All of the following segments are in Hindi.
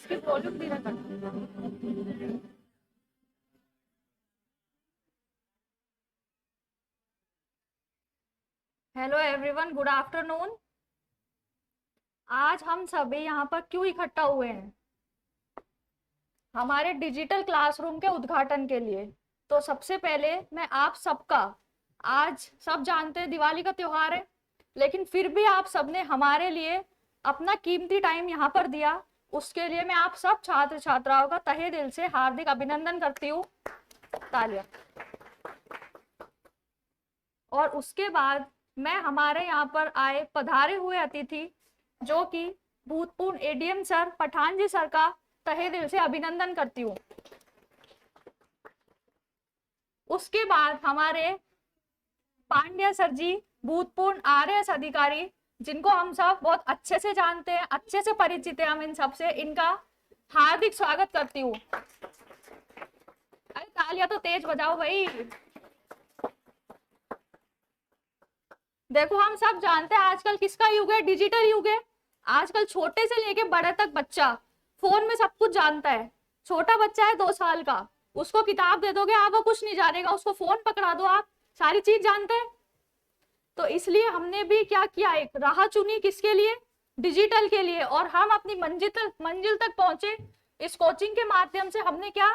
इसकी वॉल्यूम धीरे कर। Hello everyone, good afternoon. आज हम सभी यहाँ पर क्यों इकट्ठा हुए हैं? हमारे डिजिटल क्लासरूम के उद्घाटन के लिए। तो सबसे पहले मैं आप सबका, आज सब जानते हैं दिवाली का त्योहार है, लेकिन फिर भी आप सबने हमारे लिए अपना कीमती टाइम यहाँ पर दिया, उसके लिए मैं आप सब छात्र छात्राओं का तहे दिल से हार्दिक अभिनंदन करती हूँ। तालियां। और उसके बाद मैं हमारे यहाँ पर आए पधारे हुए अतिथि जो कि भूतपूर्व एडीएम सर पठान जी सर का तहे दिल से अभिनंदन करती हूँ। उसके बाद हमारे पांड्या सर जी, भूतपूर्व आरएएस अधिकारी, जिनको हम सब बहुत अच्छे से जानते हैं, अच्छे से परिचित है हम इन सबसे, इनका हार्दिक स्वागत करती हूँ। अरे तालियां तो तेज बजाओ भाई। देखो, हम सब जानते हैं आजकल किसका युग है, डिजिटल युग है। आजकल छोटे से लेके बड़े तक बच्चा फोन में सब कुछ जानता है। छोटा बच्चा है 2 साल का, उसको किताब दे दोगे आप, वो कुछ नहीं जानेगा, उसको फोन पकड़ा दो आप, सारी चीज जानते हैं। तो इसलिए हमने भी क्या किया, एक राह चुनी, किसके लिए? डिजिटल के लिए। और हम अपनी मंजिल तक पहुंचे। इस कोचिंग के माध्यम से हमने क्या,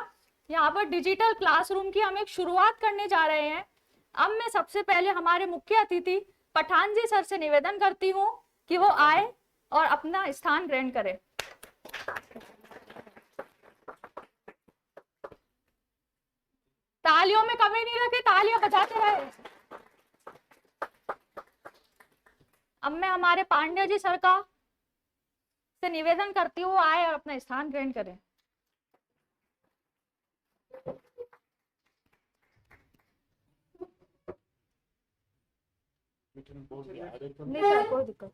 यहाँ पर डिजिटल क्लासरूम की हम एक शुरुआत करने जा रहे हैं। अब मैं सबसे पहले हमारे मुख्य अतिथि पठान जी सर से निवेदन करती हूँ कि वो आए और अपना स्थान ग्रहण करें। तालियों में कमी नहीं रखे, तालियां बजाते रहे। अब मैं हमारे पांड्या जी सर का से निवेदन करती हूँ आए और अपना स्थान ग्रहण करें। नहीं सर, कोई दिक्कत।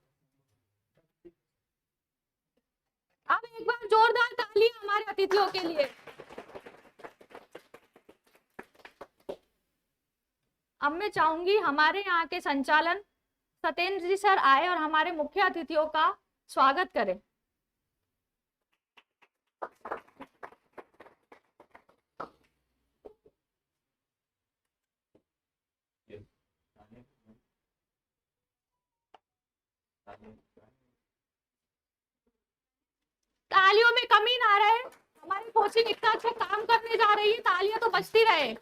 अब एक बार जोरदार तालियां हमारे अतिथियों के लिए। अब मैं चाहूंगी हमारे यहाँ के संचालन सत्येंद्र जी सर आए और हमारे मुख्य अतिथियों का स्वागत करें। तालियों में कमी ना रहे, हमारी कोचिंग इतना अच्छा काम करने जा रही है, तालियां तो बजती रहे।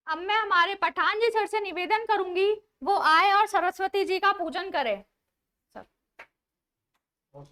अब मैं हमारे पठान जी सर से निवेदन करूंगी वो आए और सरस्वती जी का पूजन करें। सर। तो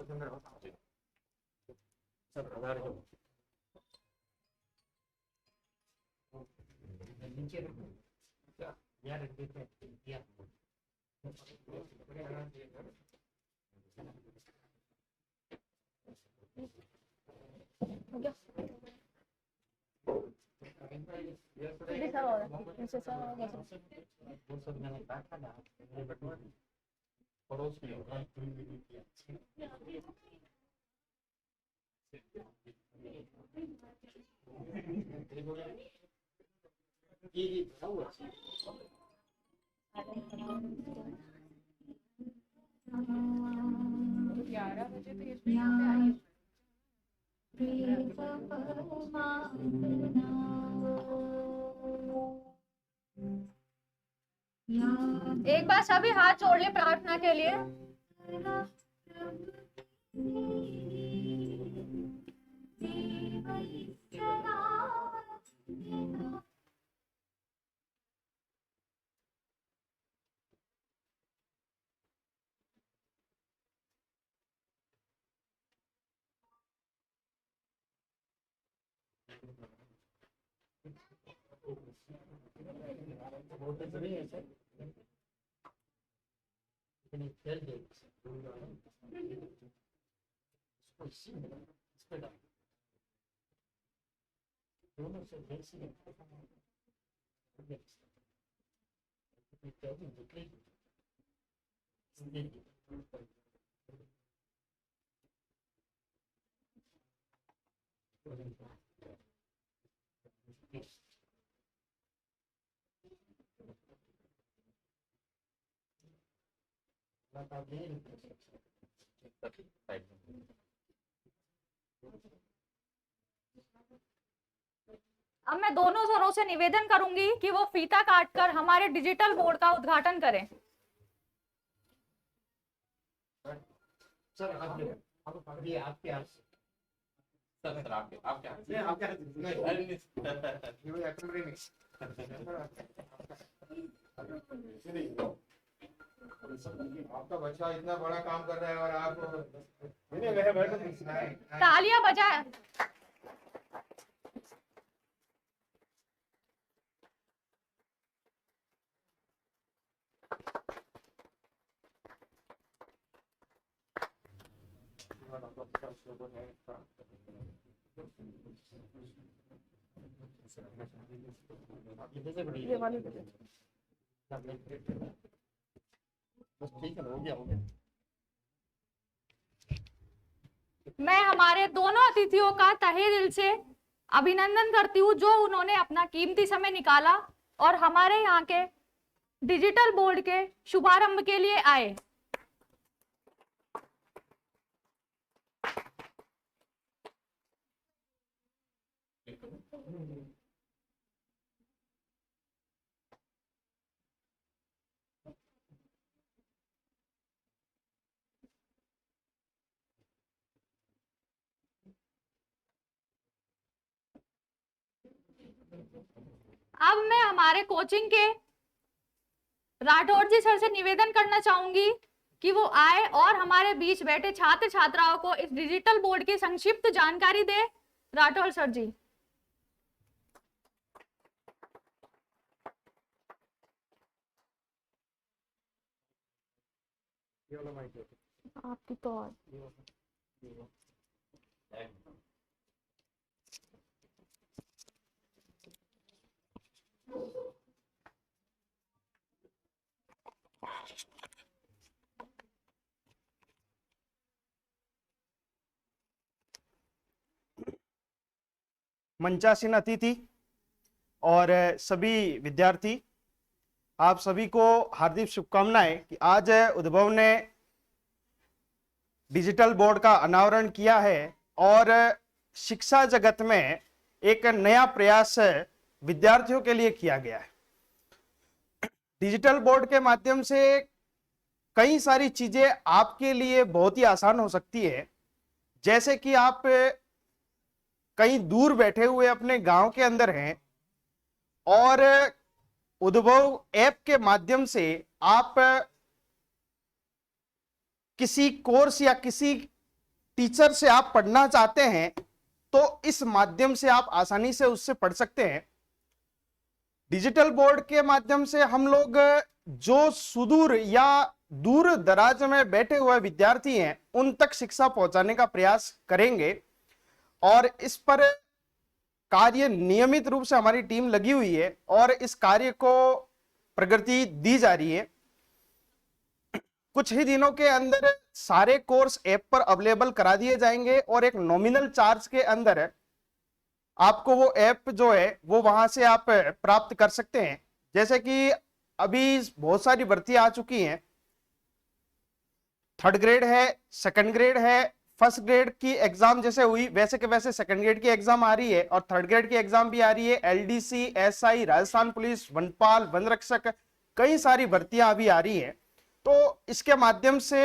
11 बजे तो ये यहाँ पे आई। एक बार सभी हाथ जोड़ ले प्रार्थना के लिए। अब मैं दोनों सरों से निवेदन करूंगी कि वो फीता काटकर हमारे डिजिटल बोर्ड का उद्घाटन करें। सर आपके हाथ सर आपके आपका बच्चा इतना बड़ा काम कर रहा है और आप तालियां बजाए। ये वाली बस ठीक है, हो गया। मैं हमारे दोनों अतिथियों का तहे दिल से अभिनंदन करती हूँ जो उन्होंने अपना कीमती समय निकाला और हमारे यहाँ के डिजिटल बोर्ड के शुभारंभ के लिए आए। अब मैं हमारे कोचिंग के राठौर जी सर से निवेदन करना चाहूंगी कि वो आए और हमारे बीच बैठे छात्र छात्राओं को इस डिजिटल बोर्ड की संक्षिप्त जानकारी दे। राठौर सर जी। आपकी तो मंचासीन अतिथि और सभी विद्यार्थी, आप सभी को हार्दिक शुभकामनाएं कि आज उद्भव ने डिजिटल बोर्ड का अनावरण किया है और शिक्षा जगत में एक नया प्रयास विद्यार्थियों के लिए किया गया है। डिजिटल बोर्ड के माध्यम से कई सारी चीजें आपके लिए बहुत ही आसान हो सकती है, जैसे कि आप कहीं दूर बैठे हुए अपने गांव के अंदर हैं और उद्भव ऐप के माध्यम से आप किसी कोर्स या किसी टीचर से आप पढ़ना चाहते हैं तो इस माध्यम से आप आसानी से उससे पढ़ सकते हैं। डिजिटल बोर्ड के माध्यम से हम लोग जो सुदूर या दूर दराज में बैठे हुए विद्यार्थी हैं उन तक शिक्षा पहुंचाने का प्रयास करेंगे और इस पर कार्य नियमित रूप से हमारी टीम लगी हुई है और इस कार्य को प्रगति दी जा रही है। कुछ ही दिनों के अंदर सारे कोर्स ऐप पर अवेलेबल करा दिए जाएंगे और एक नॉमिनल चार्ज के अंदर आपको वो ऐप जो है वो वहां से आप प्राप्त कर सकते हैं। जैसे कि अभी बहुत सारी भर्ती आ चुकी हैं, 3rd ग्रेड है, 2nd ग्रेड है, 1st ग्रेड की एग्जाम जैसे हुई वैसे के वैसे 2nd ग्रेड की एग्जाम आ रही है और 3rd ग्रेड की एग्जाम भी आ रही है। LDC, SI, राजस्थान पुलिस, वनपाल, वन रक्षक, कई सारी भर्तियां अभी आ रही हैं, तो इसके माध्यम से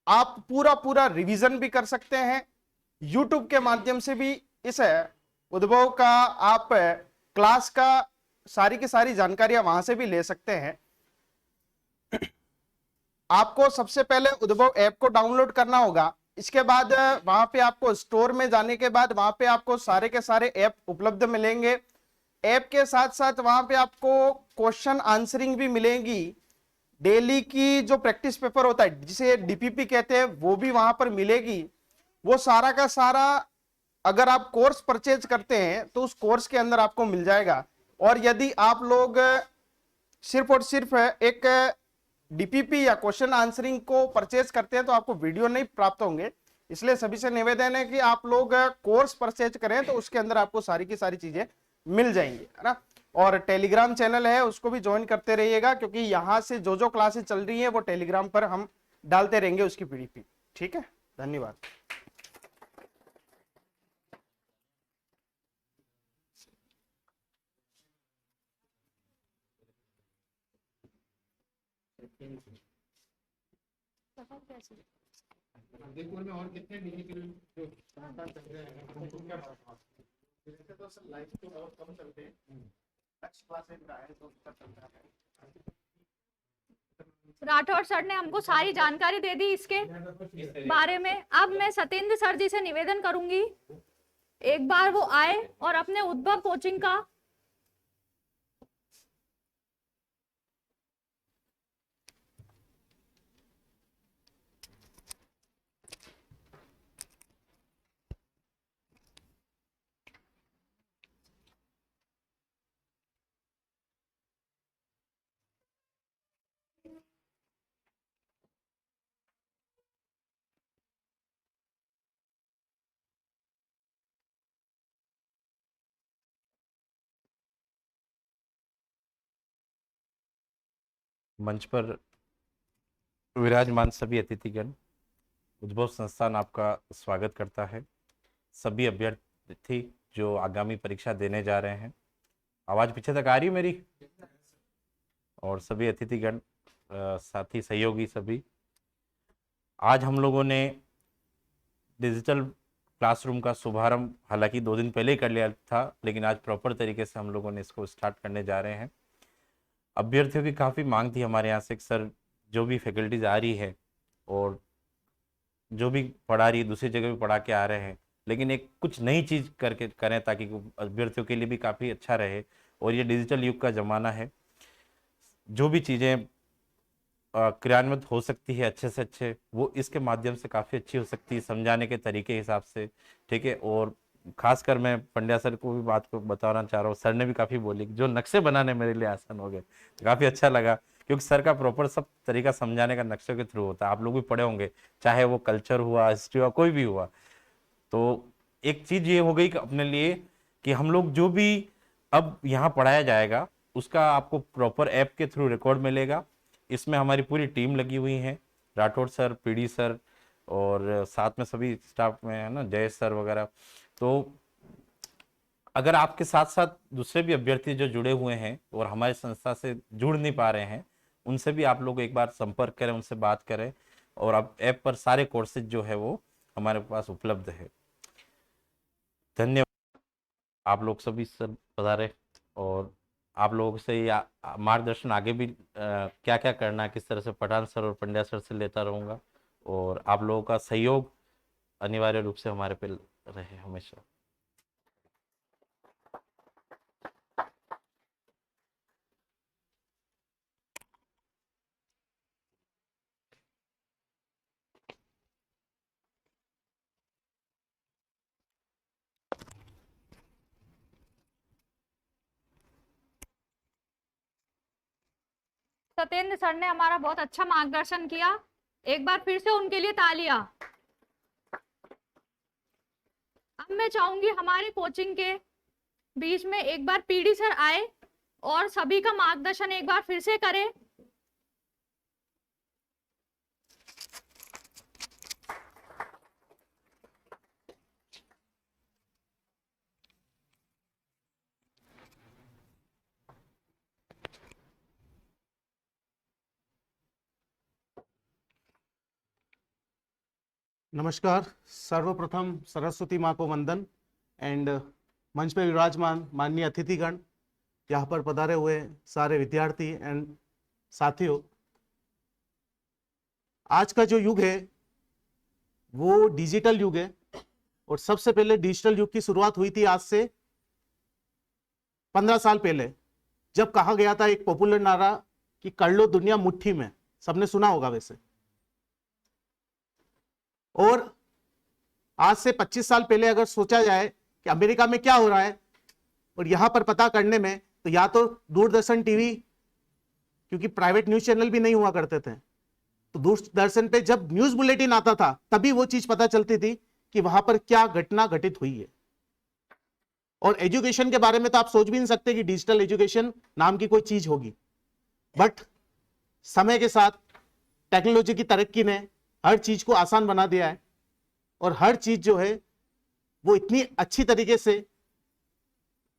आप पूरा पूरा रिवीजन भी कर सकते हैं। यूट्यूब के माध्यम से भी इस उद्भव का आप क्लास का सारी की सारी जानकारियां वहां से भी ले सकते हैं। आपको सबसे पहले उद्भव ऐप को डाउनलोड करना होगा। इसके बाद वहां पे आपको स्टोर में जाने के बाद वहां पे आपको सारे के सारे ऐप उपलब्ध मिलेंगे। ऐप के साथ साथ वहां पे आपको क्वेश्चन आंसरिंग भी मिलेगी। डेली की जो प्रैक्टिस पेपर होता है जिसे डीपीपी कहते हैं वो भी वहां पर मिलेगी। वो सारा का सारा अगर आप कोर्स परचेज करते हैं तो उस कोर्स के अंदर आपको मिल जाएगा। और यदि आप लोग सिर्फ और सिर्फ एक डीपीपी या क्वेश्चन आंसरिंग को परचेज करते हैं तो आपको वीडियो नहीं प्राप्त होंगे। इसलिए सभी से निवेदन है कि आप लोग कोर्स परचेज करें तो उसके अंदर आपको सारी की सारी चीजें मिल जाएंगी, है ना। और टेलीग्राम चैनल है उसको भी ज्वाइन करते रहिएगा, क्योंकि यहां से जो जो क्लासेस चल रही है वो टेलीग्राम पर हम डालते रहेंगे उसकी पीडीपी। ठीक है, धन्यवाद। देखो में और कितने डिजिटल जो संस्थान चल रहे हैं उनको क्या मालूम। वैसे तो सर लाइव तो बहुत कम चलते हैं, टच क्लासेस का है तो उसका चलता है। राठौर सर ने हमको सारी जानकारी दे दी इसके बारे में। अब मैं सत्येंद्र सर जी से निवेदन करूंगी एक बार वो आए और अपने उद्भव कोचिंग का मंच पर विराजमान सभी अतिथिगण, उद्भव संस्थान आपका स्वागत करता है। सभी अभ्यर्थी जो आगामी परीक्षा देने जा रहे हैं, आवाज पीछे तक आ रही है मेरी? और सभी अतिथिगण, साथी सहयोगी सभी, आज हम लोगों ने डिजिटल क्लासरूम का शुभारंभ हालांकि 2 दिन पहले ही कर लिया था, लेकिन आज प्रॉपर तरीके से हम लोगों ने इसको स्टार्ट करने जा रहे हैं। अभ्यर्थियों की काफ़ी मांग थी हमारे यहाँ से, सर जो भी फैकल्टीज आ रही है और जो भी पढ़ा रही है दूसरी जगह भी पढ़ा के आ रहे हैं, लेकिन एक कुछ नई चीज़ करके करें ताकि अभ्यर्थियों के लिए भी काफ़ी अच्छा रहे। और ये डिजिटल युग का ज़माना है, जो भी चीज़ें क्रियान्वित हो सकती है अच्छे से अच्छे, वो इसके माध्यम से काफ़ी अच्छी हो सकती है समझाने के तरीके हिसाब से। ठीक है, और खासकर मैं पंड्या सर को भी बात को बताना चाह रहा हूँ। सर ने भी काफ़ी बोली, जो नक्शे बनाने मेरे लिए आसान हो गए, काफ़ी अच्छा लगा, क्योंकि सर का प्रॉपर सब तरीका समझाने का नक्शे के थ्रू होता है। आप लोग भी पढ़े होंगे, चाहे वो कल्चर हुआ, हिस्ट्री हुआ, कोई भी हुआ। तो एक चीज़ ये हो गई कि अपने लिए कि हम लोग जो भी अब यहाँ पढ़ाया जाएगा उसका आपको प्रॉपर ऐप के थ्रू रिकॉर्ड मिलेगा। इसमें हमारी पूरी टीम लगी हुई है, राठौड़ सर, पीडी सर और साथ में सभी स्टाफ में है ना, जय सर वगैरह। तो अगर आपके साथ साथ दूसरे भी अभ्यर्थी जो जुड़े हुए हैं और हमारी संस्था से जुड़ नहीं पा रहे हैं, उनसे भी आप लोग एक बार संपर्क करें, उनसे बात करें। और अब ऐप पर सारे कोर्सेज जो है वो हमारे पास उपलब्ध है। धन्यवाद, आप लोग सभी सर पधारे। और आप लोगों से मार्गदर्शन आगे भी क्या क्या करना है, किस तरह से पठान सर और पंड्या सर से लेता रहूँगा। और आप लोगों का सहयोग अनिवार्य रूप से हमारे पे रहे हमेशा। सत्येंद्र सर ने हमारा बहुत अच्छा मार्गदर्शन किया। एक बार फिर से उनके लिए तालियां। अब मैं चाहूंगी हमारे कोचिंग के बीच में एक बार पीडी सर आए और सभी का मार्गदर्शन एक बार फिर से करें। नमस्कार। सर्वप्रथम सरस्वती माँ को वंदन एंड मंच पे विराजमान माननीय अतिथिगण, यहाँ पर पधारे हुए सारे विद्यार्थी एंड साथियों, आज का जो युग है वो डिजिटल युग है और सबसे पहले डिजिटल युग की शुरुआत हुई थी आज से 15 साल पहले, जब कहा गया था एक पॉपुलर नारा कि कर लो दुनिया मुट्ठी में। सबने सुना होगा वैसे। और आज से 25 साल पहले अगर सोचा जाए कि अमेरिका में क्या हो रहा है और यहां पर पता करने में, तो या तो दूरदर्शन टीवी, क्योंकि प्राइवेट न्यूज चैनल भी नहीं हुआ करते थे, तो दूरदर्शन पे जब न्यूज बुलेटिन आता था तभी वो चीज पता चलती थी कि वहां पर क्या घटना घटित हुई है। और एजुकेशन के बारे में तो आप सोच भी नहीं सकते कि डिजिटल एजुकेशन नाम की कोई चीज होगी। बट समय के साथ टेक्नोलॉजी की तरक्की ने हर चीज को आसान बना दिया है और हर चीज जो है वो इतनी अच्छी तरीके से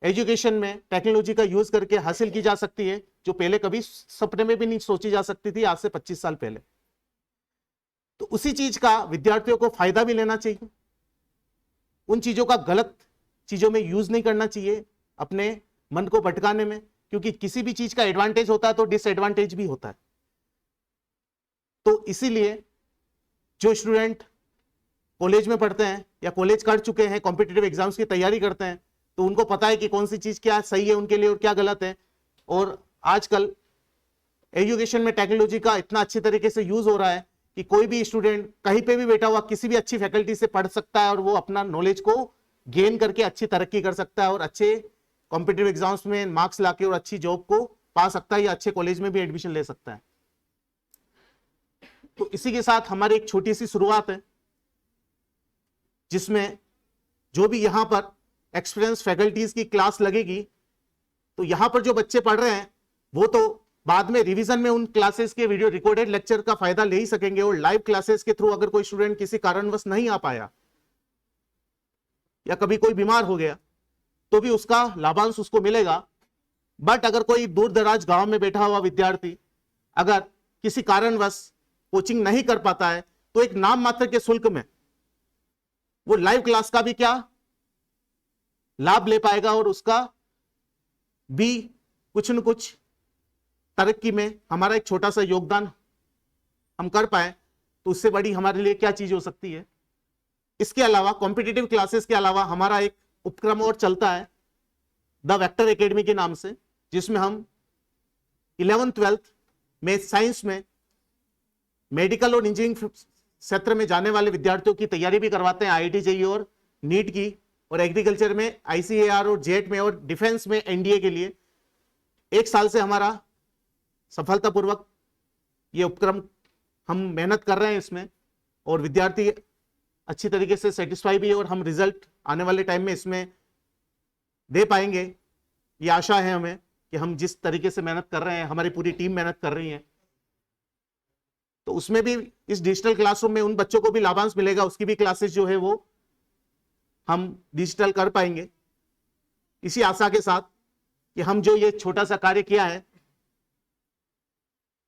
एजुकेशन में टेक्नोलॉजी का यूज करके हासिल की जा सकती है जो पहले कभी सपने में भी नहीं सोची जा सकती थी, आज से 25 साल पहले। तो उसी चीज का विद्यार्थियों को फायदा भी लेना चाहिए, उन चीजों का गलत चीजों में यूज नहीं करना चाहिए अपने मन को भटकाने में, क्योंकि किसी भी चीज का एडवांटेज होता है तो डिसएडवांटेज भी होता है। तो इसीलिए जो स्टूडेंट कॉलेज में पढ़ते हैं या कॉलेज कर चुके हैं, कॉम्पिटिटिव एग्जाम्स की तैयारी करते हैं, तो उनको पता है कि कौन सी चीज क्या सही है उनके लिए और क्या गलत है। और आजकल एजुकेशन में टेक्नोलॉजी का इतना अच्छी तरीके से यूज हो रहा है कि कोई भी स्टूडेंट कहीं पे भी बैठा हुआ किसी भी अच्छी फैकल्टी से पढ़ सकता है और वो अपना नॉलेज को गेन करके अच्छी तरक्की कर सकता है और अच्छे कॉम्पिटिटिव एग्जाम्स में मार्क्स लाके और अच्छी जॉब को पा सकता है या अच्छे कॉलेज में भी एडमिशन ले सकता है। तो इसी के साथ हमारी एक छोटी सी शुरुआत है, जिसमें जो भी यहां पर एक्सपीरियंस फैकल्टीज की क्लास लगेगी, तो यहां पर जो बच्चे पढ़ रहे हैं वो तो बाद में रिवीजन में उन क्लासेस के वीडियो रिकॉर्डेड लेक्चर का फायदा ले ही सकेंगे। और लाइव क्लासेस के थ्रू अगर कोई स्टूडेंट किसी कारणवश नहीं आ पाया या कभी कोई बीमार हो गया तो भी उसका लाभांश उसको मिलेगा। बट अगर कोई दूर दराज गांव में बैठा हुआ विद्यार्थी अगर किसी कारणवश कोचिंग नहीं कर पाता है, तो एक नाम मात्र के शुल्क में वो लाइव क्लास का भी क्या लाभ ले पाएगा और उसका भी कुछ न कुछ तरक्की में हमारा एक छोटा सा योगदान हम कर पाए, तो उससे बड़ी हमारे लिए क्या चीज हो सकती है। इसके अलावा कॉम्पिटिटिव क्लासेस के अलावा हमारा एक उपक्रम और चलता है द वेक्टर एकेडमी के नाम से, जिसमें हम 11th-12th में साइंस में मेडिकल और इंजीनियरिंग क्षेत्र में जाने वाले विद्यार्थियों की तैयारी भी करवाते हैं, IIT जेईई और नीट की, और एग्रीकल्चर में ICAR और जेट में, और डिफेंस में NDA के लिए 1 साल से हमारा सफलतापूर्वक ये उपक्रम हम मेहनत कर रहे हैं इसमें, और विद्यार्थी अच्छी तरीके से सेटिस्फाई भी है और हम रिजल्ट आने वाले टाइम में इसमें दे पाएंगे, ये आशा है हमें कि हम जिस तरीके से मेहनत कर रहे हैं, हमारी पूरी टीम मेहनत कर रही है, तो उसमें भी इस डिजिटल क्लासरूम में उन बच्चों को भी लाभांश मिलेगा, उसकी भी क्लासेस जो है वो हम डिजिटल कर पाएंगे। इसी आशा के साथ कि हम जो ये छोटा सा कार्य किया है,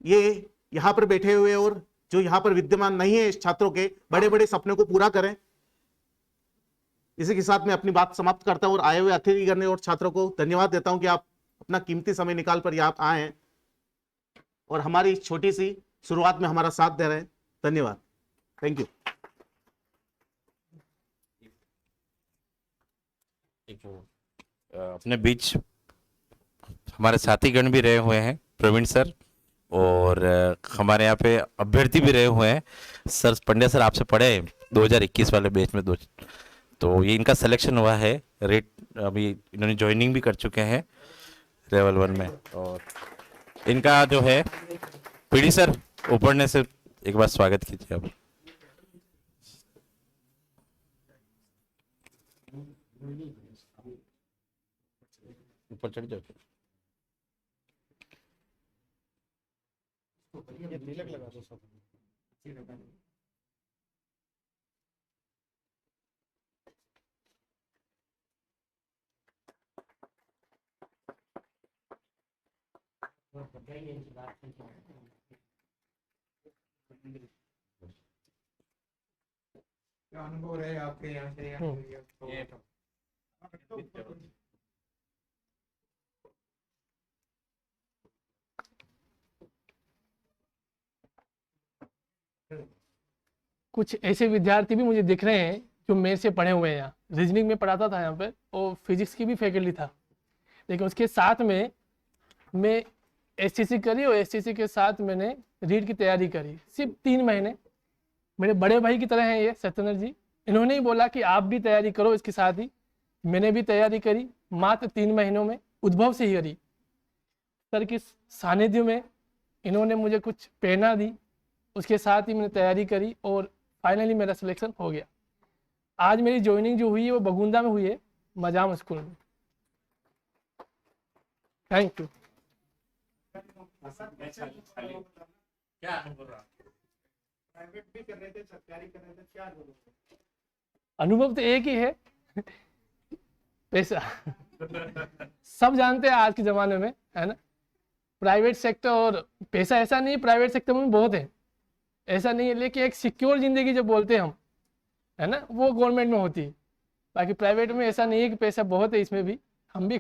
ये यहां पर बैठे हुए और जो यहां पर विद्यमान नहीं है इस छात्रों के बड़े बड़े सपने को पूरा करें। इसी के साथ मैं अपनी बात समाप्त करता हूं और आए हुए अतिथिगण और छात्रों को धन्यवाद देता हूं कि आप अपना कीमती समय निकाल कर यहाँ आए हैं और हमारी इस छोटी सी शुरुआत में हमारा साथ दे रहे हैं। धन्यवाद। Thank you. अपने बीच हमारे साथीगण भी रहे हुए हैं, प्रवीण सर, और हमारे यहाँ पे अभ्यर्थी भी रहे हुए हैं। सर पंड्या सर आपसे पढ़े 2021 वाले बैच में तो ये इनका सिलेक्शन हुआ है। रेट अभी इन्होंने ज्वाइनिंग भी कर चुके हैं लेवल 1 में, और इनका जो है पीडी सर ऊपरने से एक बार स्वागत कीजिए आप। ऊपर चढ़ जाओ। ये तिलक लगा दो सब। क्या अनुभव रहे आपके यहाँ से यहाँ पे? कुछ ऐसे विद्यार्थी भी मुझे दिख रहे हैं जो मेरे से पढ़े हुए हैं। यहाँ रीजनिंग में पढ़ाता था यहाँ पे, और फिजिक्स की भी फैकल्टी था, लेकिन उसके साथ में मैं एसटीसी करी, और एसटीसी के साथ मैंने रीट की तैयारी करी सिर्फ 3 महीने। मेरे बड़े भाई की तरह हैं ये सत्येंद्र जी, इन्होंने ही बोला कि आप भी तैयारी करो इसके साथ ही। मैंने भी तैयारी करी, मात्र 3 महीनों में उद्भव से ही करी। सर के सानिध्य में इन्होंने मुझे कुछ प्रेरणा दी, उसके साथ ही मैंने तैयारी करी और फाइनली मेरा सिलेक्शन हो गया। आज मेरी ज्वाइनिंग जो हुई है वो बगुंदा में हुई है, मजाम स्कूल में। Thank you. क्या अनुभव रहा? प्राइवेट भी कर रहे थे, सरकारी कर रहे थे, क्या अनुभव? अनुभव तो एक ही है, पैसा। सब जानते हैं आज के ज़माने में, है ना, प्राइवेट सेक्टर और पैसा। ऐसा नहीं, प्राइवेट सेक्टर में बहुत है, ऐसा नहीं है, लेकिन एक सिक्योर जिंदगी जब बोलते हैं हम, है ना, वो गवर्नमेंट में होती है। बाकी प्राइवेट में ऐसा नहीं है कि पैसा बहुत है, इसमें भी हम भी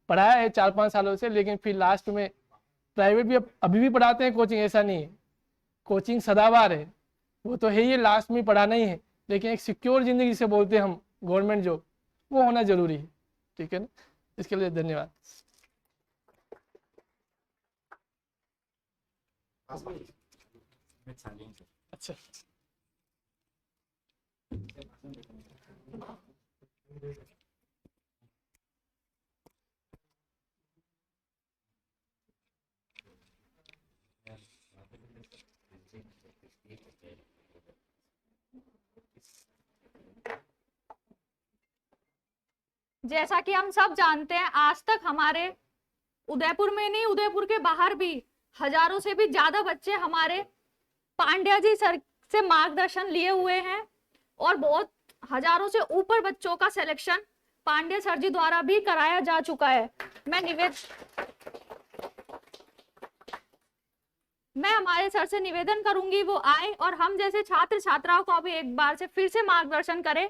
पढ़ाया है 4-5 सालों से, लेकिन फिर लास्ट में प्राइवेट भी अभी भी पढ़ाते हैं कोचिंग, ऐसा नहीं है। कोचिंग सदाबहार है, वो तो है ही, लास्ट में पढ़ाना ही है, लेकिन एक सिक्योर जिंदगी जिसे बोलते हैं हम, गवर्नमेंट जॉब, वो होना जरूरी है। ठीक है ना, इसके लिए धन्यवाद। अच्छा, जैसा कि हम सब जानते हैं, आज तक हमारे उदयपुर में नहीं, उदयपुर के बाहर भी हजारों से भी ज्यादा बच्चे हमारे पांड्या जी सर से मार्गदर्शन लिए हुए हैं, और बहुत हजारों से ऊपर बच्चों का सिलेक्शन पांड्या सर जी द्वारा भी कराया जा चुका है। मैं हमारे सर से निवेदन करूंगी वो आए और हम जैसे छात्र छात्राओं को भी एक बार से फिर से मार्गदर्शन करें।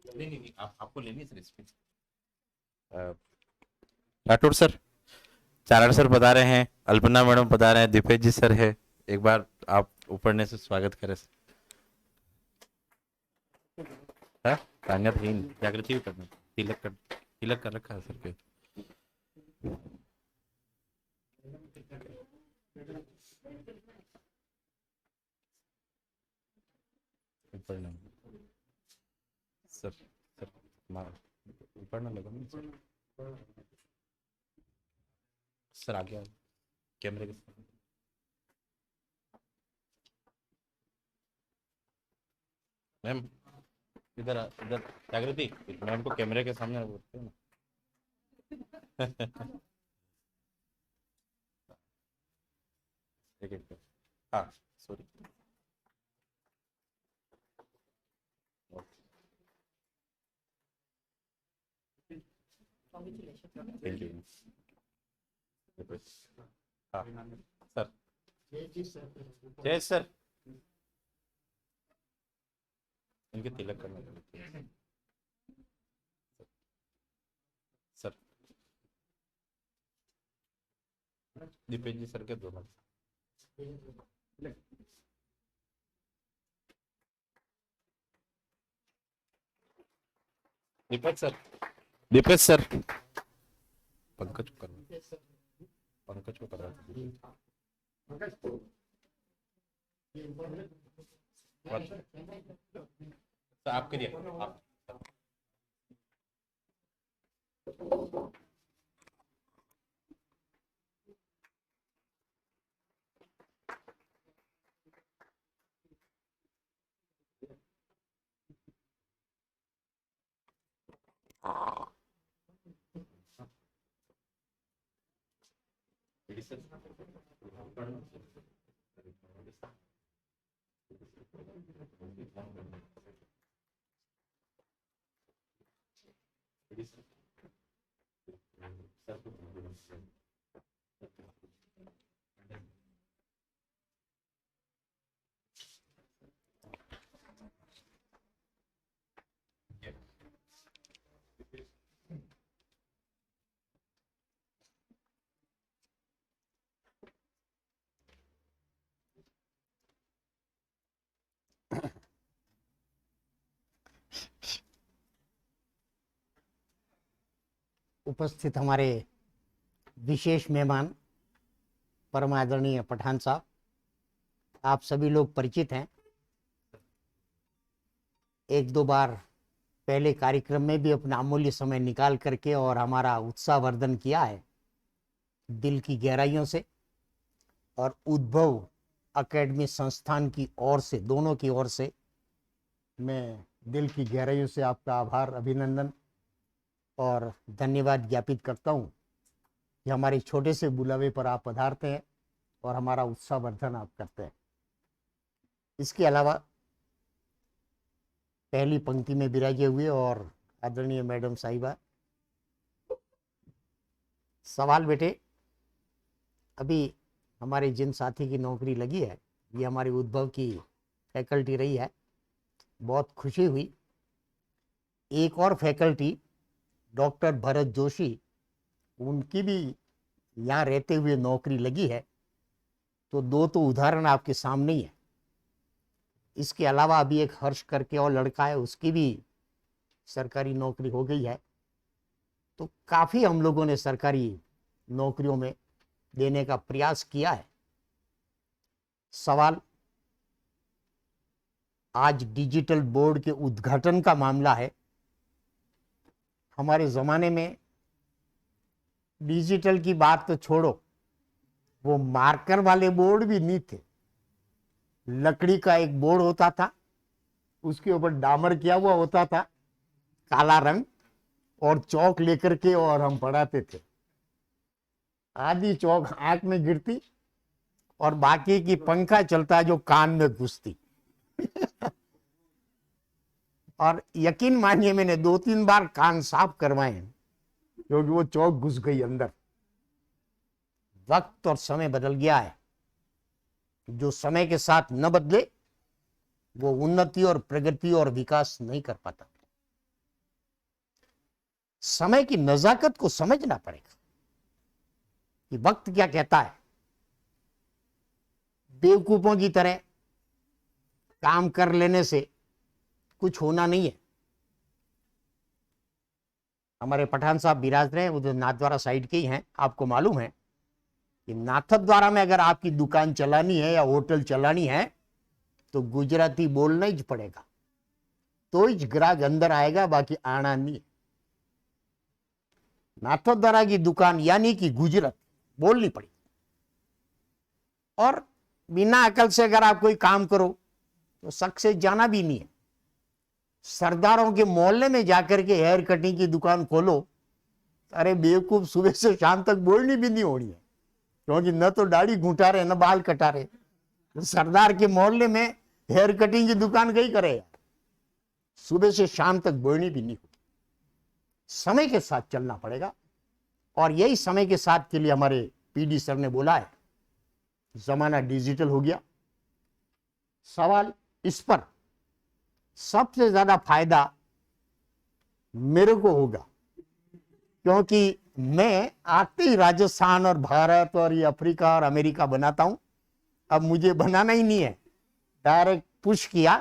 नहीं, आपको लेनी है सर इसमें। राठौर सर, चारण सर बता रहे हैं, अल्पना मैडम बता रहे हैं, दीपेश जी सर है, एक बार आप ऊपर से स्वागत करें सर। तान्याहीन जागृति भी करना, तिलक कर रखा है सर के। सर ऊपर ना लगा सर, आ गया कैमरे के साथ। मैम इधर जागृति, मैम को कैमरे के सामने बोलते हैं ना। एक हाँ, सॉरी। Thank you. हाँ सर, जय सर, इनके तिलक करना सर। दीपेश जी सर के दोनों। दीपेश सर, पंकज को करना, पंकज को करना। आप करिए आप। उपस्थित हमारे विशेष मेहमान परम आदरणीय पठान साहब, आप सभी लोग परिचित हैं। एक दो बार पहले कार्यक्रम में भी अपना अमूल्य समय निकाल करके और हमारा उत्साहवर्धन किया है दिल की गहराइयों से, और उद्भव एकेडमी संस्थान की ओर से, दोनों की ओर से मैं दिल की गहराइयों से आपका आभार, अभिनंदन और धन्यवाद ज्ञापित करता हूं कि हमारे छोटे से बुलावे पर आप पधारते हैं और हमारा उत्साहवर्धन आप करते हैं। इसके अलावा पहली पंक्ति में विराजे हुए और आदरणीय मैडम साहिबा, सवाल बेटे, अभी हमारे जिन साथी की नौकरी लगी है ये हमारी उद्भव की फैकल्टी रही है, बहुत खुशी हुई। एक और फैकल्टी डॉक्टर भरत जोशी, उनकी भी यहाँ रहते हुए नौकरी लगी है, तो दो तो उदाहरण आपके सामने ही है। इसके अलावा अभी एक हर्ष करके और लड़का है, उसकी भी सरकारी नौकरी हो गई है। तो काफ़ी हम लोगों ने सरकारी नौकरियों में देने का प्रयास किया है। सवाल, आज डिजिटल बोर्ड के उद्घाटन का मामला है। हमारे ज़माने में डिजिटल की बात तो छोड़ो, वो मार्कर वाले बोर्ड भी नहीं थे। लकड़ी का एक बोर्ड होता था, उसके ऊपर डामर किया हुआ होता था, काला रंग, और चौक लेकर के और हम पढ़ाते थे। आधी चौक आंख में गिरती और बाकी की पंखा चलता जो कान में घुसती। और यकीन मानिए मैंने 2-3 बार कान साफ करवाए क्योंकि वो चौक घुस गई अंदर। वक्त और समय बदल गया है। जो समय के साथ न बदले वो उन्नति और प्रगति और विकास नहीं कर पाता। समय की नजाकत को समझना पड़ेगा कि वक्त क्या कहता है। बेवकूफों की तरह काम कर लेने से कुछ होना नहीं है। हमारे पठान साहब विराज रहे हैं, उधर नाथद्वारा साइड के ही हैं। आपको मालूम है कि नाथद्वारा में अगर आपकी दुकान चलानी है या होटल चलानी है तो गुजराती बोलना ही पड़ेगा, तो ही ग्राहक अंदर आएगा, बाकी आना नहीं। नाथद्वारा की दुकान यानी कि गुजरात बोलनी पड़ेगी। और बिना अकल से अगर आप कोई काम करो तो सक्सेस जाना भी नहीं है। सरदारों के मोहल्ले में जाकर के हेयर कटिंग की दुकान खोलो, अरे बेवकूफ, सुबह से शाम तक बोलनी भी नहीं होनी है, क्योंकि न तो दाढ़ी घुटा रहे न बाल कटा रहे। तो सरदार के मोहल्ले में हेयर कटिंग की दुकान गई करे यार, सुबह से शाम तक बोलनी भी नहीं होती। समय के साथ चलना पड़ेगा, और यही समय के साथ के लिए हमारे पीडी सर ने बोला है, जमाना डिजिटल हो गया। सवाल इस पर सबसे ज्यादा फायदा मेरे को होगा, क्योंकि मैं आते ही राजस्थान और भारत और ये अफ्रीका और अमेरिका बनाता हूं। अब मुझे बनाना ही नहीं है, डायरेक्ट पुश किया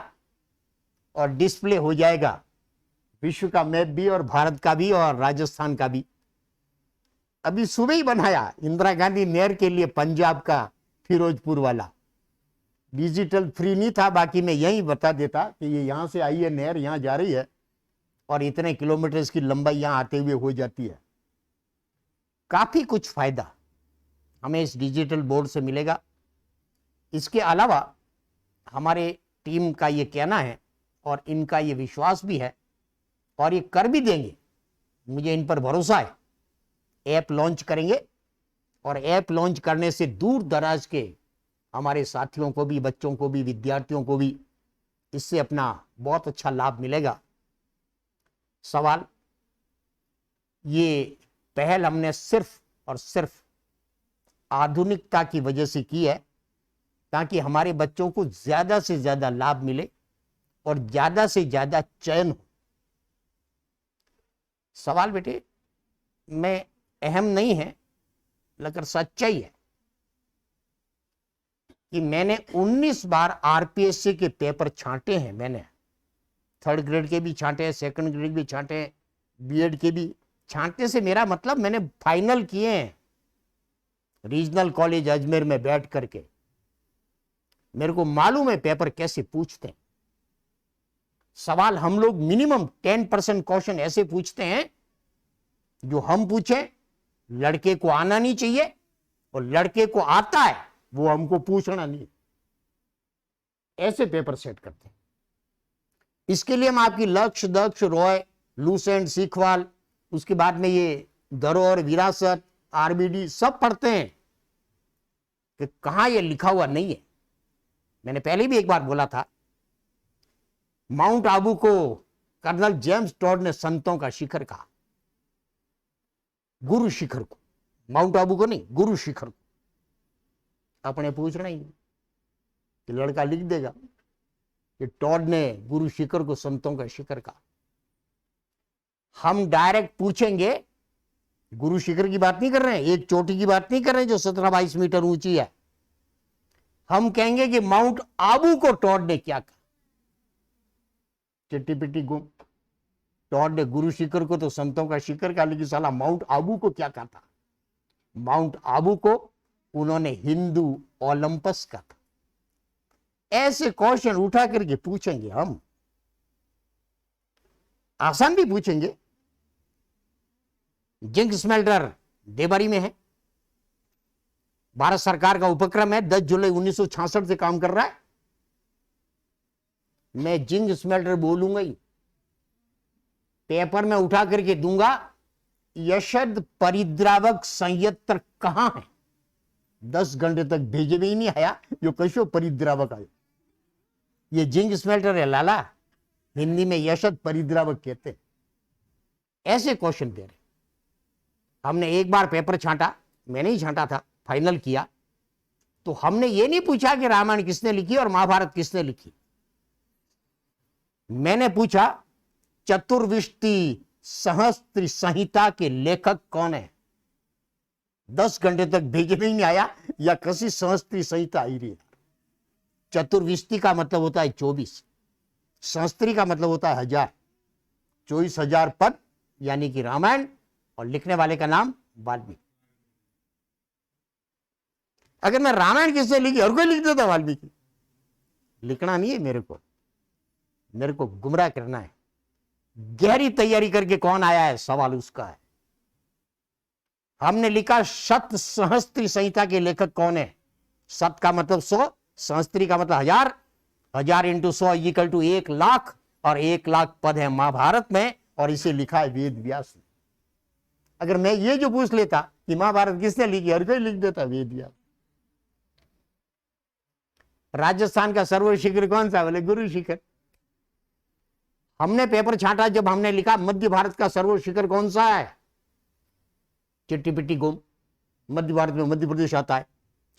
और डिस्प्ले हो जाएगा विश्व का मैप भी और भारत का भी और राजस्थान का भी। अभी सुबह ही बनाया इंदिरा गांधी नहर के लिए पंजाब का फिरोजपुर वाला। डिजिटल फ्री नहीं था, बाकी मैं यही बता देता कि ये यहाँ से आई है नहर, यहाँ जा रही है और इतने किलोमीटर की लंबाई यहाँ आते हुए हो जाती है। काफी कुछ फायदा हमें इस डिजिटल बोर्ड से मिलेगा। इसके अलावा हमारे टीम का ये कहना है और इनका ये विश्वास भी है, और ये कर भी देंगे, मुझे इन पर भरोसा है। ऐप लॉन्च करेंगे और ऐप लॉन्च करने से दूर दराज के हमारे साथियों को भी, बच्चों को भी, विद्यार्थियों को भी इससे अपना बहुत अच्छा लाभ मिलेगा। सवाल, ये पहल हमने सिर्फ और सिर्फ आधुनिकता की वजह से की है, ताकि हमारे बच्चों को ज्यादा से ज्यादा लाभ मिले और ज्यादा से ज्यादा चयन हो। सवाल बेटे, मैं अहम नहीं है लेकिन सच्चाई है कि मैंने 19 बार आरपीएससी के पेपर छांटे हैं। मैंने 3rd ग्रेड के भी छांटे हैं, 2nd ग्रेड भी छांटे हैं, बीएड के भी, छांटने से मेरा मतलब मैंने फाइनल किए हैं रीजनल कॉलेज अजमेर में बैठ करके। मेरे को मालूम है पेपर कैसे पूछते हैं। सवाल हम लोग मिनिमम 10% क्वेश्चन ऐसे पूछते हैं जो हम पूछें, लड़के को आना नहीं चाहिए, और लड़के को आता है वो हमको पूछना नहीं। ऐसे पेपर सेट करते हैं। इसके लिए हम आपकी लक्ष्य, दक्ष, रॉय, लूसेंट, सीखवाल, उसके बाद में ये धरोहर, विरासत, आरबीडी सब पढ़ते हैं कि कहां ये लिखा हुआ नहीं है। मैंने पहले भी एक बार बोला था, माउंट आबू को कर्नल जेम्स टॉड ने संतों का शिखर कहा, गुरु शिखर को, माउंट आबू को नहीं, गुरु शिखर को। अपने पूछना ही नहीं कि लड़का लिख देगा कि टॉड ने गुरु शिखर को संतों का शिखर कहा। हम डायरेक्ट पूछेंगे, गुरु शिखर की बात नहीं कर रहे हैं, एक चोटी की बात नहीं कर रहे हैं जो 17-22 मीटर ऊंची है। हम कहेंगे कि माउंट आबू को टॉड ने क्या कहा। चिट्टी पिट्टी गुम, टॉड ने गुरु शिखर को तो संतों का शिखर कहा, लेकिन साला माउंट आबू को क्या कहा था? माउंट आबू को उन्होंने हिंदू ओलंपस कहा था। ऐसे क्वेश्चन उठा करके पूछेंगे हम। आसान भी पूछेंगे। जिंक स्मेल्टर देवरी में है, भारत सरकार का उपक्रम है, 10 जुलाई 1966 से काम कर रहा है। मैं जिंक स्मेल्टर बोलूंगा ही, पेपर में उठा करके दूंगा, यशद परिद्रावक संयंत्र कहां है? 10 घंटे तक भेजे भी नहीं आया, जो कशो परिद्रावक आयो। ये जिंक स्मेल्टर है लाला, हिंदी में यशद परिद्रावक कहते हैं। ऐसे क्वेश्चन दे रहे। हमने एक बार पेपर छांटा, मैंने ही छांटा था, फाइनल किया, तो हमने ये नहीं पूछा कि रामायण किसने लिखी और महाभारत किसने लिखी। मैंने पूछा चतुर्विष्टि सहस्त्र संहिता के लेखक कौन है? 10 घंटे तक भेजे में ही नहीं आया, या कसी सहस्त्री संहिता आई रही है। चतुर्विष्टि का मतलब होता है 24, सहस्त्री का मतलब होता है 1000, 24,000 पद यानी कि रामायण, और लिखने वाले का नाम वाल्मीकि। अगर मैं रामायण किसने लिखी, और कोई लिख देता वाल्मीकि। लिखना नहीं है मेरे को गुमराह करना है। गहरी तैयारी करके कौन आया है, सवाल उसका है। हमने लिखा शत सहस्त्री संहिता के लेखक कौन है? शत का मतलब 100, सहस्त्री का मतलब 1000, 1000 इंटू 100 इक्वल टू 1 लाख, और 1 लाख पद है महाभारत में, और इसे लिखा है वेद व्यास ने। अगर मैं ये जो पूछ लेता कि महाभारत किसने लिखी, हर कोई लिख देता वेद व्यास। राजस्थान का सर्वोच्च शिखर कौन सा? बोले गुरु शिखर। हमने पेपर छांटा, जब हमने लिखा मध्य भारत का सर्वोच्च शिखर कौन सा है, चिट्टी पिट्टी गुम। मध्य भारत में मध्य प्रदेश आता है,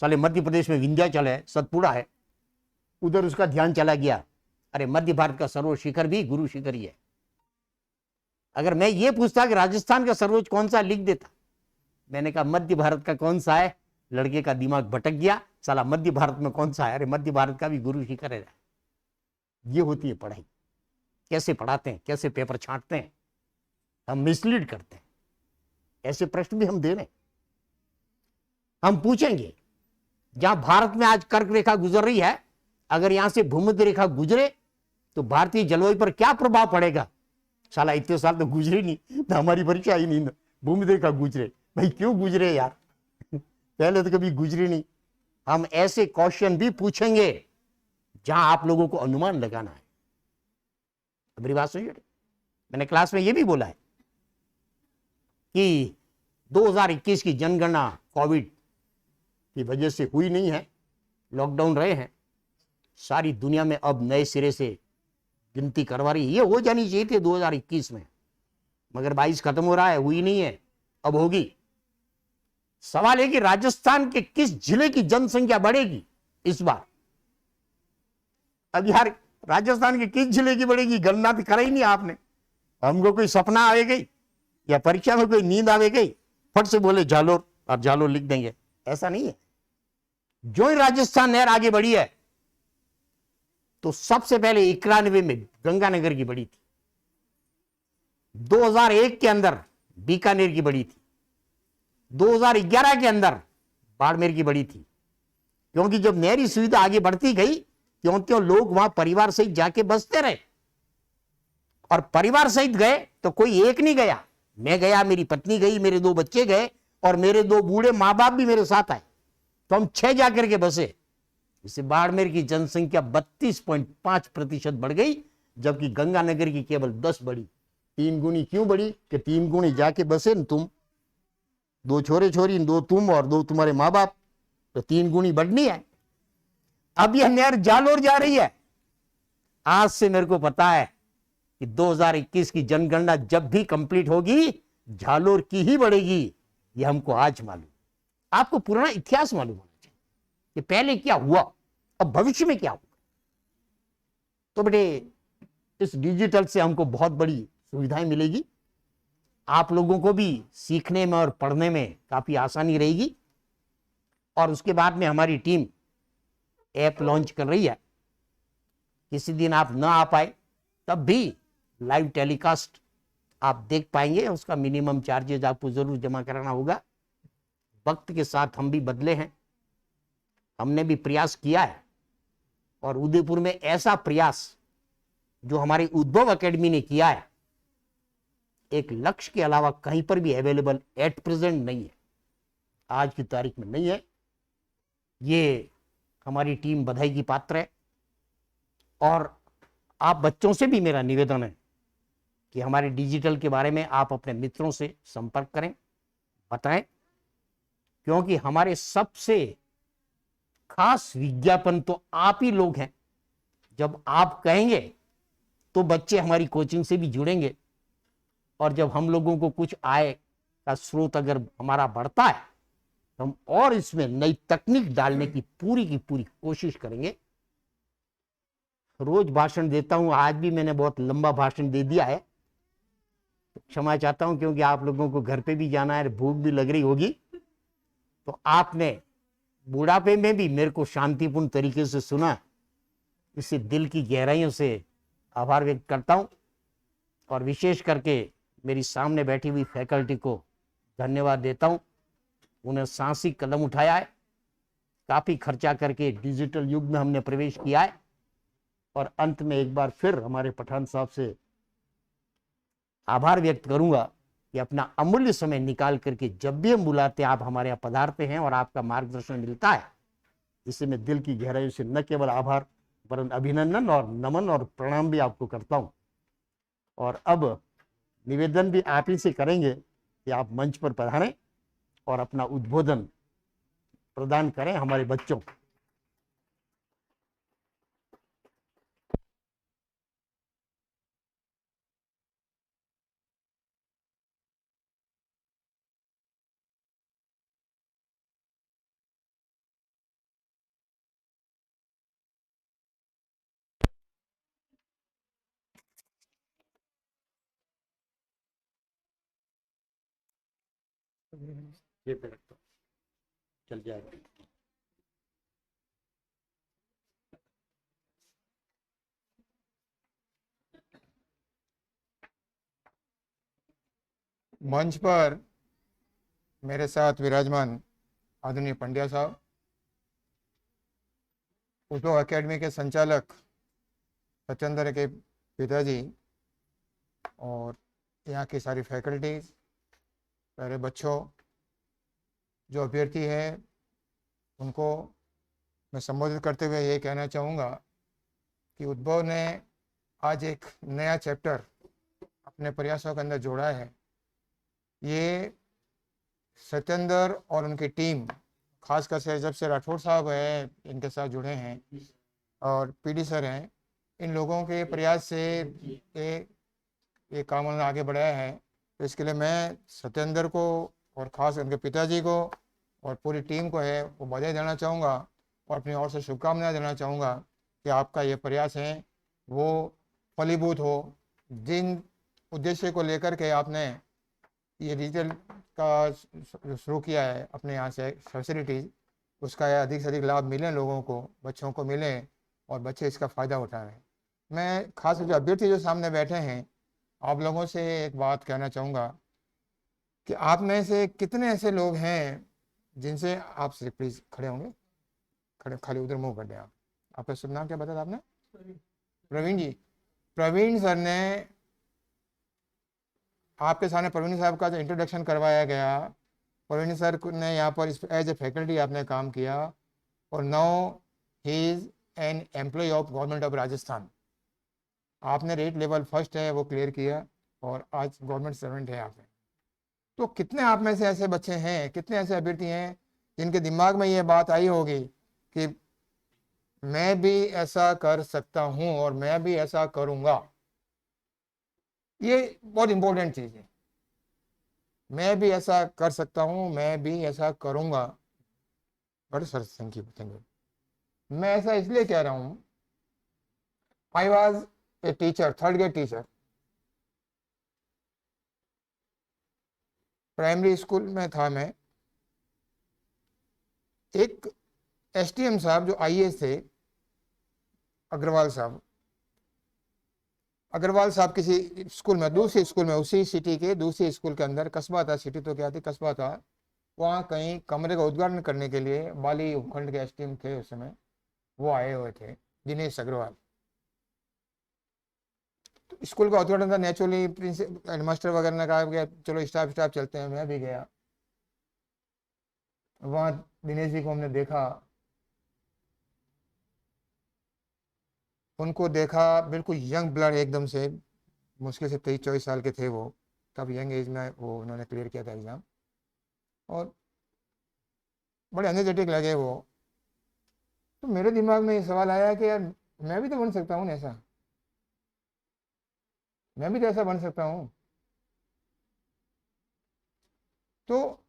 साले मध्य प्रदेश में विंध्याचल है, सतपुड़ा है, उधर उसका ध्यान चला गया। अरे मध्य भारत का सर्वोच्च शिखर भी गुरु शिखर ही है। अगर मैं ये पूछता कि राजस्थान का सर्वोच्च कौन सा, लिख देता। मैंने कहा मध्य भारत का कौन सा है, लड़के का दिमाग भटक गया, साला मध्य भारत में कौन सा है? अरे मध्य भारत का भी गुरु शिखर है। ये होती है पढ़ाई। कैसे पढ़ाते हैं, कैसे पेपर छांटते हैं, हम मिसलीड करते हैं। ऐसे प्रश्न भी हम दे रहे हैं। हम पूछेंगे जहां भारत में आज कर्क रेखा गुजर रही है, अगर यहां से भूमध्य रेखा गुजरे तो भारतीय जलवायु पर क्या प्रभाव पड़ेगा? साला इतने साल तो गुजरे नहीं, तो हमारी परीक्षा ही नहीं, भूमध्य रेखा गुजरे। भाई क्यों गुजरे यार, पहले तो कभी गुजरे नहीं। हम ऐसे क्वेश्चन भी पूछेंगे जहां आप लोगों को अनुमान लगाना है। मेरी बात सुनिए, मैंने क्लास में यह भी बोला है कि 2021 की जनगणना कोविड की वजह से हुई नहीं है, लॉकडाउन रहे हैं। सारी दुनिया में अब नए सिरे से गिनती करवा रही है। ये हो जानी चाहिए थी 2021 में, मगर 22 खत्म हो रहा है, हुई नहीं है, अब होगी। सवाल है कि राजस्थान के किस जिले की जनसंख्या बढ़ेगी इस बार? अब यार राजस्थान के किस जिले की बढ़ेगी, गणना तो करा ही नहीं आपने। हमको कोई सपना आवे गई या परीक्षा में कोई नींद आवे गई, फट से बोले जालोर, और जालोर लिख देंगे, ऐसा नहीं है। जो ही राजस्थान नहर आगे बढ़ी है, तो सबसे पहले 91 में गंगानगर की बढ़ी थी। 2001 के अंदर बीकानेर की बड़ी थी, 2011 के अंदर बाड़मेर की बड़ी थी, क्योंकि जब नहरी सुविधा आगे बढ़ती गई त्यों त्यों लोग वहां परिवार सहित जाके बसते रहे। और परिवार सहित गए तो कोई एक नहीं गया, मैं गया, मेरी पत्नी गई, मेरे 2 बच्चे गए और मेरे 2 बूढ़े माँ बाप भी मेरे साथ आए, तो हम 6 जाकर के बसे। इससे बाड़मेर की जनसंख्या 32.5% बढ़ गई, जबकि गंगानगर की केवल 10 बढ़ी। 3 गुनी क्यों बढ़ी? कि 3 गुनी जाके बसे न तुम, 2 छोरे छोरी, 2 तुम और 2 तुम्हारे माँ बाप, तो 3 गुनी बढ़नी है। अब यह नहर जालोर जा रही है। आज से मेरे को पता है कि 2021 की जनगणना जब भी कंप्लीट होगी जालोर की ही बढ़ेगी, यह हमको आज मालूम। आपको पुराना इतिहास मालूम होना चाहिए कि पहले क्या हुआ, अब भविष्य में क्या होगा। तो बेटे इस डिजिटल से हमको बहुत बड़ी सुविधाएं मिलेगी, आप लोगों को भी सीखने में और पढ़ने में काफी आसानी रहेगी। और उसके बाद में हमारी टीम ऐप लॉन्च कर रही है, किसी दिन आप ना आ पाए तब भी लाइव टेलीकास्ट आप देख पाएंगे। उसका मिनिमम चार्जेज आपको जरूर जमा कराना होगा। वक्त के साथ हम भी बदले हैं, हमने भी प्रयास किया है, और उदयपुर में ऐसा प्रयास जो हमारी उद्भव एकेडमी ने किया है, एक लक्ष्य के अलावा कहीं पर भी अवेलेबल एट प्रेजेंट नहीं है, आज की तारीख में नहीं है। ये हमारी टीम बधाई की पात्र है। और आप बच्चों से भी मेरा निवेदन है कि हमारे डिजिटल के बारे में आप अपने मित्रों से संपर्क करें, बताएं, क्योंकि हमारे सबसे खास विज्ञापन तो आप ही लोग हैं। जब आप कहेंगे तो बच्चे हमारी कोचिंग से भी जुड़ेंगे, और जब हम लोगों को कुछ आय का स्रोत अगर हमारा बढ़ता है तो हम और इसमें नई तकनीक डालने की पूरी कोशिश करेंगे। रोज भाषण देता हूं, आज भी मैंने बहुत लंबा भाषण दे दिया है, तो क्षमा चाहता हूं, क्योंकि आप लोगों को घर पे भी जाना है, भूख भी लग रही होगी। तो आपने बुढ़ापे में भी मेरे को शांतिपूर्ण तरीके से सुना, इससे दिल की गहराइयों से आभार व्यक्त करता हूं। और विशेष करके मेरी सामने बैठी हुई फैकल्टी को धन्यवाद देता हूं। उन्हें साहसी कदम उठाया है, काफी खर्चा करके डिजिटल युग में हमने प्रवेश किया है। और अंत में एक बार फिर हमारे पठान साहब से आभार व्यक्त करूंगा कि अपना अमूल्य समय निकाल करके जब भी हम बुलाते हैं आप हमारे यहाँ पधारते हैं और आपका मार्गदर्शन मिलता है, इससे मैं दिल की गहराई से न केवल आभार वरन अभिनंदन और नमन और प्रणाम भी आपको करता हूं। और अब निवेदन भी आप ही से करेंगे कि आप मंच पर पधारें और अपना उद्बोधन प्रदान करें हमारे बच्चों को। ये पे रखता हूं, चल जाएगा। मंच पर मेरे साथ विराजमान आदरणीय पंड्या साहब, उद्भव एकेडमी के संचालक सत्येंद्र के पिताजी, और यहाँ की सारी फैकल्टीज, सारे बच्चों, जो अभ्यर्थी हैं उनको मैं संबोधित करते हुए ये कहना चाहूँगा कि उद्भव ने आज एक नया चैप्टर अपने प्रयासों के अंदर जोड़ा है। ये सत्येंद्र और उनकी टीम, खासकर से जब से राठौड़ साहब हैं इनके साथ जुड़े हैं और पीडी सर हैं, इन लोगों के प्रयास से ये काम उन्होंने आगे बढ़ाया है। तो इसके लिए मैं सत्येंद्र को और ख़ास उनके पिताजी को और पूरी टीम को है वो बधाई देना चाहूँगा और अपनी ओर से शुभकामनाएं देना चाहूँगा कि आपका ये प्रयास है वो फलीभूत हो। जिन उद्देश्य को लेकर के आपने ये डिजिटल का शुरू किया है अपने यहाँ से फैसिलिटीज़, उसका अधिक से अधिक लाभ मिले लोगों को, बच्चों को मिले और बच्चे इसका फ़ायदा उठाएं। मैं खास जो अभ्यर्थी जो सामने बैठे हैं, आप लोगों से एक बात कहना चाहूँगा कि आप में से कितने ऐसे लोग हैं जिनसे आप सिर्फ प्लीज खड़े होंगे, खड़े खाली उधर मुंह कर दें आप। आपका शुभ नाम क्या बताया आपने? प्रवीण जी। प्रवीण सर ने आपके सामने प्रवीण साहब का जो इंट्रोडक्शन करवाया गया, प्रवीण सर ने यहाँ पर एज ए फैकल्टी आपने काम किया और now he is an employ of government of Rajasthan. आपने रेट लेवल फर्स्ट है वो क्लियर किया और आज गवर्नमेंट सर्वेंट है आप। तो कितने आप में से ऐसे बच्चे हैं, कितने ऐसे अभ्यर्थी हैं जिनके दिमाग में ये बात आई होगी कि मैं भी ऐसा कर सकता हूं और मैं भी ऐसा करूंगा। ये बहुत इंपॉर्टेंट चीज है, मैं भी ऐसा कर सकता हूं, मैं भी ऐसा करूंगा। बड़े sir thank you thank you. मैं ऐसा इसलिए कह रहा हूं, I was a teacher, third grade teacher, primary school में था मैं। एक एसटीएम साहब जो आईएएस थे, अग्रवाल साहब, अग्रवाल साहब किसी स्कूल में, दूसरी स्कूल में, उसी सिटी के दूसरी स्कूल के अंदर, कस्बा था, सिटी तो क्या थी, कस्बा था, वहाँ कहीं कमरे का उद्घाटन करने के लिए बाली उपखंड के एसटीएम थे उस समय, वो आए हुए थे, दिनेश अग्रवाल। तो स्कूल का उद्घाटन था, नेचुरली प्रिंसिपल हेडमास्टर वगैरह ने कहा कि चलो स्टाफ चलते हैं, मैं भी गया। वहाँ दिनेश जी को हमने देखा, उनको देखा, बिल्कुल यंग ब्लड एकदम से, मुश्किल से 23-24 साल के थे वो, तब यंग एज में वो उन्होंने क्लियर किया था एग्ज़ाम, और बड़े एनर्जेटिक लगे वो। तो मेरे दिमाग में ये सवाल आया कि यार मैं भी तो बन सकता हूँ ना ऐसा, मैं भी तो ऐसा बन सकता हूँ। तो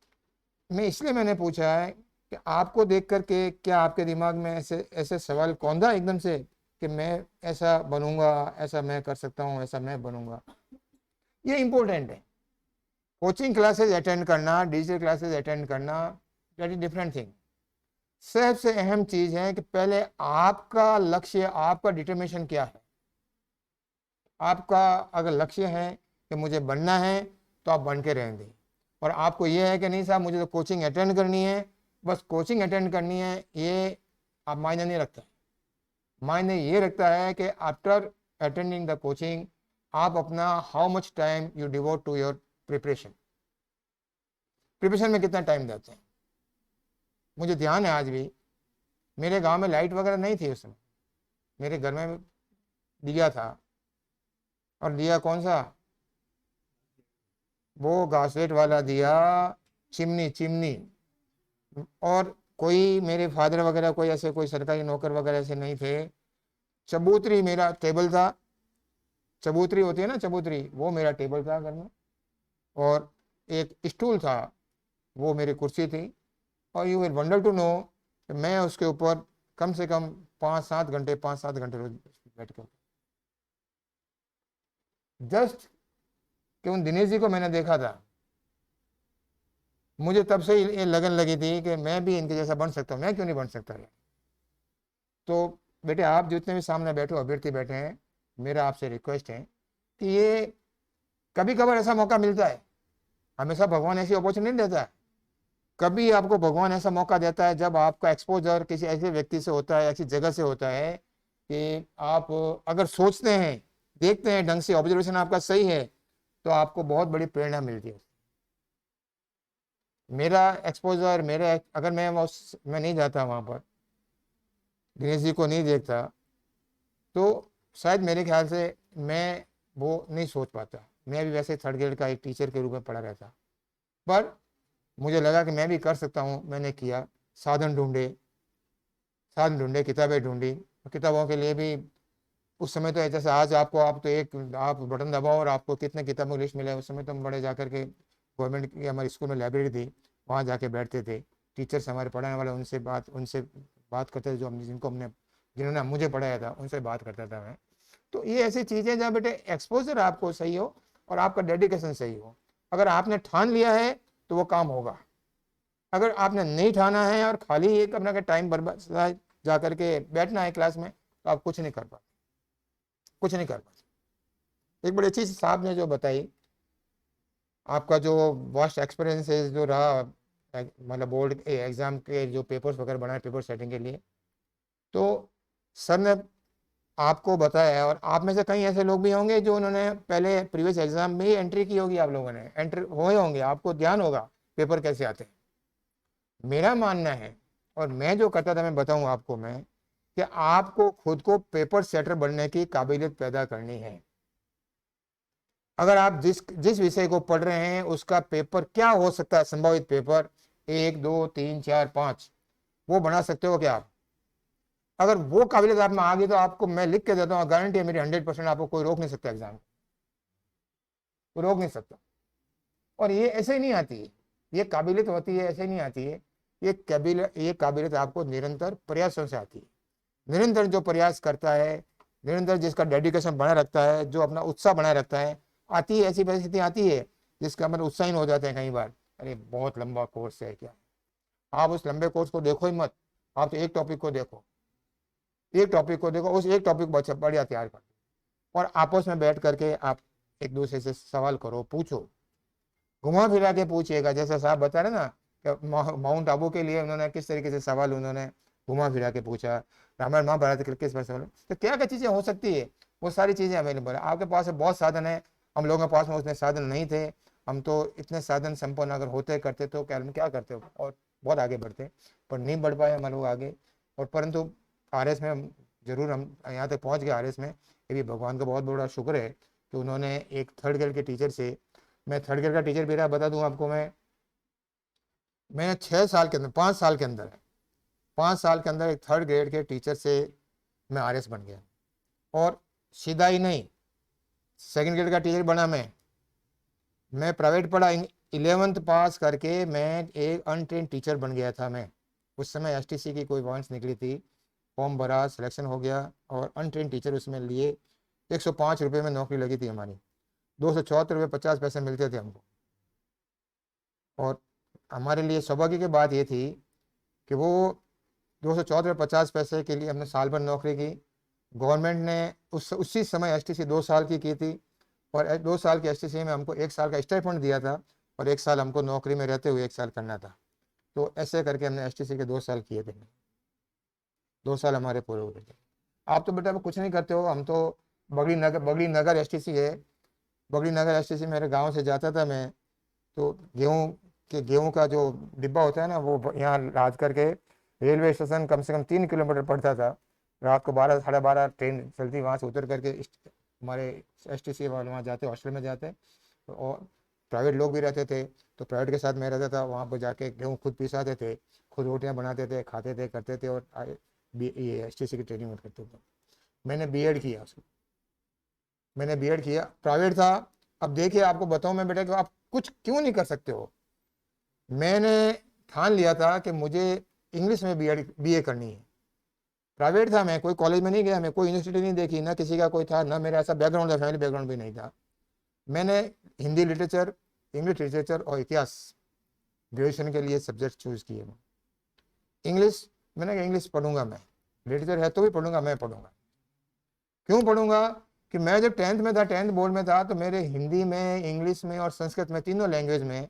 मैं इसलिए मैंने पूछा है कि आपको देख करके क्या आपके दिमाग में ऐसे ऐसे सवाल कौन था एकदम से कि मैं ऐसा बनूंगा, ऐसा मैं कर सकता हूँ, ऐसा मैं बनूंगा। ये इम्पोर्टेंट है। कोचिंग क्लासेस अटेंड करना, डिजिटल क्लासेस अटेंड करना, दैट इज डिफरेंट थिंग। सबसे अहम चीज है कि पहले आपका लक्ष्य, आपका डिटर्मिनेशन क्या है। आपका अगर लक्ष्य है कि मुझे बनना है तो आप बन के रहेंगे, और आपको ये है कि नहीं साहब मुझे तो कोचिंग अटेंड करनी है, बस कोचिंग अटेंड करनी है, ये आप मायने नहीं रखता है। मायने ये रखता है कि आफ्टर अटेंडिंग द कोचिंग आप अपना how much time you devote to your preparation, preparation में कितना टाइम देते हैं। मुझे ध्यान है आज भी, मेरे गांव में लाइट वगैरह नहीं थी उस समय, मेरे घर में दिया था, और दिया कौन सा, वो घासलेट वाला दिया, चिमनी। और कोई मेरे फादर वगैरह कोई ऐसे कोई सरकारी नौकर वगैरह ऐसे नहीं थे। चबूतरी मेरा टेबल था, चबूतरी होती है ना चबूतरी, वो मेरा टेबल था घर में, और एक स्टूल था, वो मेरी कुर्सी थी। और you will wonder to know कि मैं उसके ऊपर कम से कम 5-7 घंटे रोज बैठ के, जस्ट कि उन दिनेश जी को मैंने देखा था, मुझे तब से ये लगन लगी थी कि मैं भी इनके जैसा बन सकता हूँ, मैं क्यों नहीं बन सकता है। तो बेटे आप जितने भी सामने बैठे हो, अभ्यर्थी बैठे हैं, मेरा आपसे रिक्वेस्ट है कि ये कभी कभार ऐसा मौका मिलता है, हमेशा भगवान ऐसी अपॉर्चुनिटी नहीं देता है। कभी आपको भगवान ऐसा मौका देता है जब आपका एक्सपोजर किसी ऐसे व्यक्ति से होता है, ऐसी जगह से होता है कि आप अगर सोचते हैं, देखते हैं ढंग से, ऑब्जर्वेशन आपका सही है, तो आपको बहुत बड़ी प्रेरणा मिलती है। मेरा एक्सपोजर, मेरे अगर मैं नहीं जाता वहाँ पर, दिनेश जी को नहीं देखता, तो शायद मेरे ख्याल से मैं वो नहीं सोच पाता, मैं भी वैसे थर्ड ग्रेड का एक टीचर के रूप में पढ़ा रहता। पर मुझे लगा कि मैं भी कर सकता हूँ, मैंने किया, साधन ढूंढे, किताबें ढूंढी। किताबों के लिए भी उस समय तो जैसे आज आपको, आप तो एक आप बटन दबाओ और आपको कितने किताबों की लिस्ट मिले, उस समय तो हम बड़े जाकर के गवर्नमेंट की हमारे स्कूल में लाइब्रेरी थी, वहाँ जाके बैठते थे, टीचर्स हमारे पढ़ाने वाले उनसे बात करते थे, जिन्होंने मुझे पढ़ाया था उनसे बात करता था मैं। तो ये ऐसी चीज़ें जहाँ बेटे एक्सपोजर आपको सही हो और आपका डेडिकेशन सही हो। अगर आपने ठान लिया है तो वो काम होगा, अगर आपने नहीं ठाना है और खाली एक अपना का टाइम बर्बाद जा करके बैठना है क्लास में, तो आप कुछ नहीं कर पाते। एक बड़ी अच्छी साहब ने जो बताई आपका जो वास्ट एक्सपीरियंस है जो रहा मतलब बोर्ड एग्ज़ाम के जो पेपर्स वगैरह बनाए पेपर सेटिंग के लिए, तो सर ने आपको बताया है, और आप में से कई ऐसे लोग भी होंगे जो उन्होंने पहले प्रीवियस एग्जाम में ही एंट्री की होगी, आप लोगों ने एंट्री हुए होंगे, आपको ध्यान होगा पेपर कैसे आते हैं। मेरा मानना है, और मैं जो करता था मैं बताऊं आपको मैं, कि आपको खुद को पेपर सेटर बनने की काबिलियत पैदा करनी है। अगर आप जिस जिस विषय को पढ़ रहे हैं उसका पेपर क्या हो सकता है, संभावित पेपर 1 2 3 4 5, वो बना सकते हो क्या आप? अगर वो काबिलियत आप में आ गई तो आपको मैं लिख के देता हूँ, गारंटी है मेरी 100%, आपको कोई रोक नहीं सकता एग्जाम, कोई रोक नहीं सकता। और ये ऐसे ही नहीं आती है, ये काबिलियत होती है ऐसे नहीं आती है, ये काबिलियत आपको निरंतर प्रयासों से आती है। निरंतर जो प्रयास करता है, निरंतर जिसका डेडिकेशन बनाए रखता है, जो अपना उत्साह बनाए रखता है, आती है ऐसी परिस्थिति आती है जिसका मतलब उत्साहीन हो जाते हैं कई बार, अरे बहुत लंबा कोर्स है क्या। आप उस लंबे कोर्स को देखो ही मत, आप तो एक टॉपिक को देखो, एक टॉपिक को देखो, उस एक टॉपिक को बढ़िया तैयार कर, और आपस में बैठ करके आप एक दूसरे से सवाल करो, पूछो, घुमा फिरा के पूछिएगा। जैसे साहब बता रहे ना कि माउंट आबू के लिए उन्होंने किस तरीके से सवाल उन्होंने घुमा फिरा के पूछा, रामायण महाभारत के किस पर सवाल, तो क्या क्या चीज़ें हो सकती है, वो सारी चीज़ें अवेलेबल है आपके पास। बहुत साधन है, हम लोगों के पास में उतने साधन नहीं थे, हम तो इतने साधन संपन्न अगर होते करते तो क्या करते हो और बहुत आगे बढ़ते, पर नहीं बढ़ पाए हम लोग आगे। और परंतु RS में जरूर हम यहाँ तक पहुँच गए RS में, ये भी भगवान का बहुत बड़ा शुक्र है कि उन्होंने एक थर्ड ग्रेड के टीचर से, मैं थर्ड ग्रेड का टीचर भी रहा, बता दूं आपको, मैं 6 साल के अंदर 5 साल के अंदर 5 साल के अंदर एक थर्ड ग्रेड के टीचर से मैं RS बन गया। और सीधा ही नहीं, सेकंड ग्रेड का टीचर बना मैं प्राइवेट पढ़ा, 11th पास करके मैं एक अनट्रेन टीचर बन गया था। मैं उस समय STC की कोई वॉन्स निकली थी, फॉर्म भरा, सिलेक्शन हो गया और अनट्रेन टीचर उसमें लिए, 105 रुपये में नौकरी लगी थी हमारी, 274 रुपये 50 पैसे मिलते थे हमको। और हमारे लिए सौभाग्य की बात ये थी कि वो 274 रुपये 50 पैसे के लिए हमने साल भर नौकरी की। गवर्नमेंट ने उसी समय STC 2 साल की थी, और 2 साल की STC में हमको 1 साल का स्टाइपेंड दिया था, और 1 साल हमको नौकरी में रहते हुए 1 साल करना था। तो ऐसे करके हमने STC के 2 साल किए थे, 2 साल हमारे पूरे हुए थे। आप तो बेटा कुछ नहीं करते हो, हम तो बगड़ी नगर STC है, बगड़ी नगर STC मेरे गांव से जाता था मैं, तो गेहूं का जो डिब्बा होता है ना, वो यहाँ रात करके रेलवे स्टेशन कम से कम 3 किलोमीटर पड़ता था। रात को 12 साढ़े 12 ट्रेन चलती, वहाँ से उतर करके हमारे STC वाले वहाँ जाते, हॉस्टल में जाते, और प्राइवेट लोग भी रहते थे, तो प्राइवेट के साथ मैं रहता था। वहाँ पर जाके गेहूँ खुद पिसाते थे, खुद रोटियाँ बनाते थे, खाते थे, करते थे, और ये STC की ट्रेनिंग करते थे। मैंने B.Ed किया, मैंने B.Ed किया, प्राइवेट था। अब देखिए आपको बताऊँ मैं बेटा कि आप कुछ क्यों नहीं कर सकते हो। मैंने ठान लिया था कि मुझे इंग्लिश में BA करनी है। प्राइवेट था, मैं कोई कॉलेज में नहीं गया, मैं कोई यूनिवर्सिटी नहीं देखी, ना किसी का कोई था, ना मेरा ऐसा बैकग्राउंड था, फैमिली बैकग्राउंड भी नहीं था। मैंने हिंदी लिटरेचर, इंग्लिश लिटरेचर और इतिहास ग्रेजुएशन के लिए सब्जेक्ट चूज किए। इंग्लिश, मैंने कहा इंग्लिश पढ़ूंगा मैं, लिटरेचर है तो भी पढ़ूंगा, मैं पढ़ूंगा। क्यों पढ़ूंगा कि मैं जब 10th में था, 10th बोर्ड में था, तो मेरे हिंदी में, इंग्लिश में और संस्कृत में, तीनों लैंग्वेज में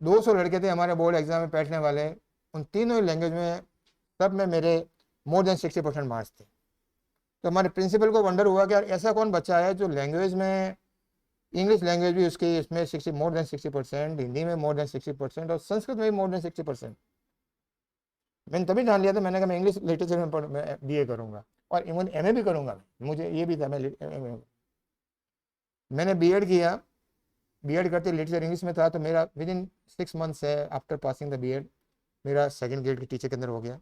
200 लड़के थे हमारे बोर्ड एग्जाम में बैठने वाले। उन तीनों लैंग्वेज में सब में मेरे मोर देन 60% मार्क्स थे। तो हमारे प्रिंसिपल को वंडर हुआ कि यार ऐसा कौन बच्चा है जो लैंग्वेज में, इंग्लिश लैंग्वेज भी उसकी इसमें मोर देन 60%, हिंदी में मोर देन 60% और संस्कृत में भी मोर देन 60%। मैंने तभी ठान लिया था, मैंने कहा मैं इंग्लिश लिटरेचर में BA करूंगा, और इवन MA भी करूंगा। मुझे ये भी था, मैंने B.Ed किया। B.Ed करते लिटरेचर इंग्लिश में था, तो मेरा विद इन 6 months है आफ्टर पासिंग द B.Ed मेरा सेकंड ग्रेड के टीचर के अंदर हो गया।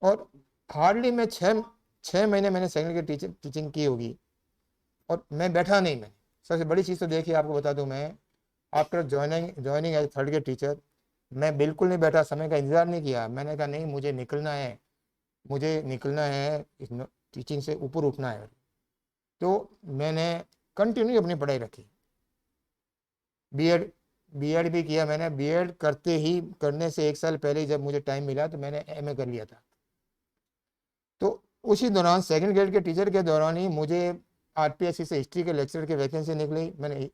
और हार्डली मैं 6 महीने मैंने सेकंड ग्रेड टीचिंग की होगी, और मैं बैठा नहीं। मैं सबसे बड़ी चीज़ तो देखिए आपको बता दूं, मैं after joining as third grade teacher मैं बिल्कुल नहीं बैठा, समय का इंतजार नहीं किया। मैंने कहा नहीं, मुझे निकलना है, इस टीचिंग से ऊपर उठना है। तो मैंने कंटिन्यू अपनी पढ़ाई रखी। B.Ed भी किया मैंने। B.Ed करने से 1 साल पहले जब मुझे टाइम मिला तो मैंने MA कर लिया था। तो उसी दौरान सेकंड ग्रेड के टीचर के दौरान ही मुझे आरपीएससी से हिस्ट्री के लेक्चर की वैकेंसी निकली, मैंने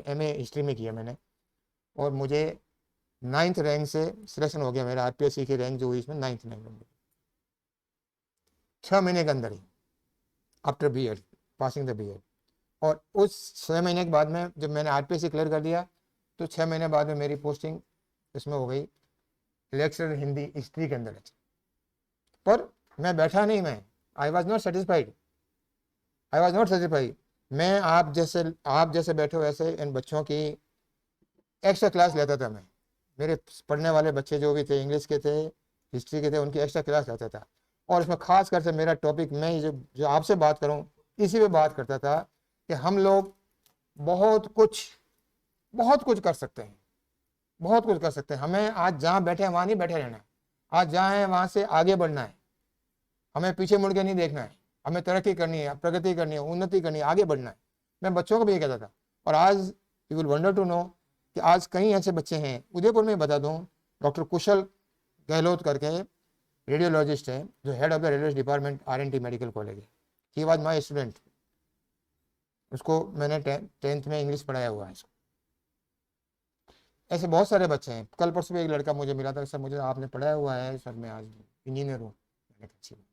एमए हिस्ट्री में किया मैंने, और मुझे 9th रैंक से सिलेक्शन हो गया मेरा। आरपीएससी की रैंक जो हुई इसमें 9th रैंक में, 6 महीने के अंदर ही, after B Ed, passing the B Ed. और उस 6 महीने के बाद में जब मैंने आरपीएससी क्लियर कर दिया तो 6 महीने बाद में मेरी पोस्टिंग इसमें हो गई लेक्चर हिंदी हिस्ट्री के अंदर। पर मैं बैठा नहीं, मैं I was not satisfied, I was not satisfied. मैं आप जैसे बैठे हो ऐसे इन बच्चों की एक्स्ट्रा क्लास लेता था मैं। मेरे पढ़ने वाले बच्चे जो भी थे, इंग्लिश के थे, हिस्ट्री के थे, उनकी एक्स्ट्रा क्लास लेता था। और इसमें खास कर से मेरा टॉपिक, मैं जो आपसे बात करूं इसी पे बात करता था कि हम लोग बहुत कुछ कर सकते हैं, बहुत कुछ कर सकते हैं। हमें आज जहाँ बैठे हैं वहाँ नहीं बैठे रहना है, आज जहाँ है वहाँ से आगे बढ़ना है, हमें पीछे मुड़ के नहीं देखना है, हमें तरक्की करनी है, प्रगति करनी है, उन्नति करनी है, आगे बढ़ना है। मैं बच्चों को भी ये कहता था। और आज you will wonder to know कि आज कई ऐसे बच्चे हैं, उदयपुर में बता दूं, डॉक्टर कुशल गहलोत करके रेडियोलॉजिस्ट है, जो head of the radiology department RNT medical college है। ही वॉज माई स्टूडेंट, उसको मैंने 10th में इंग्लिश पढ़ाया हुआ है इसको। ऐसे बहुत सारे बच्चे हैं। कल परसों भी एक लड़का मुझे मिला था, सर मुझे आपने पढ़ाया हुआ है सर, मैं आज इंजीनियर हूँ। मैंने कहा अच्छी बात।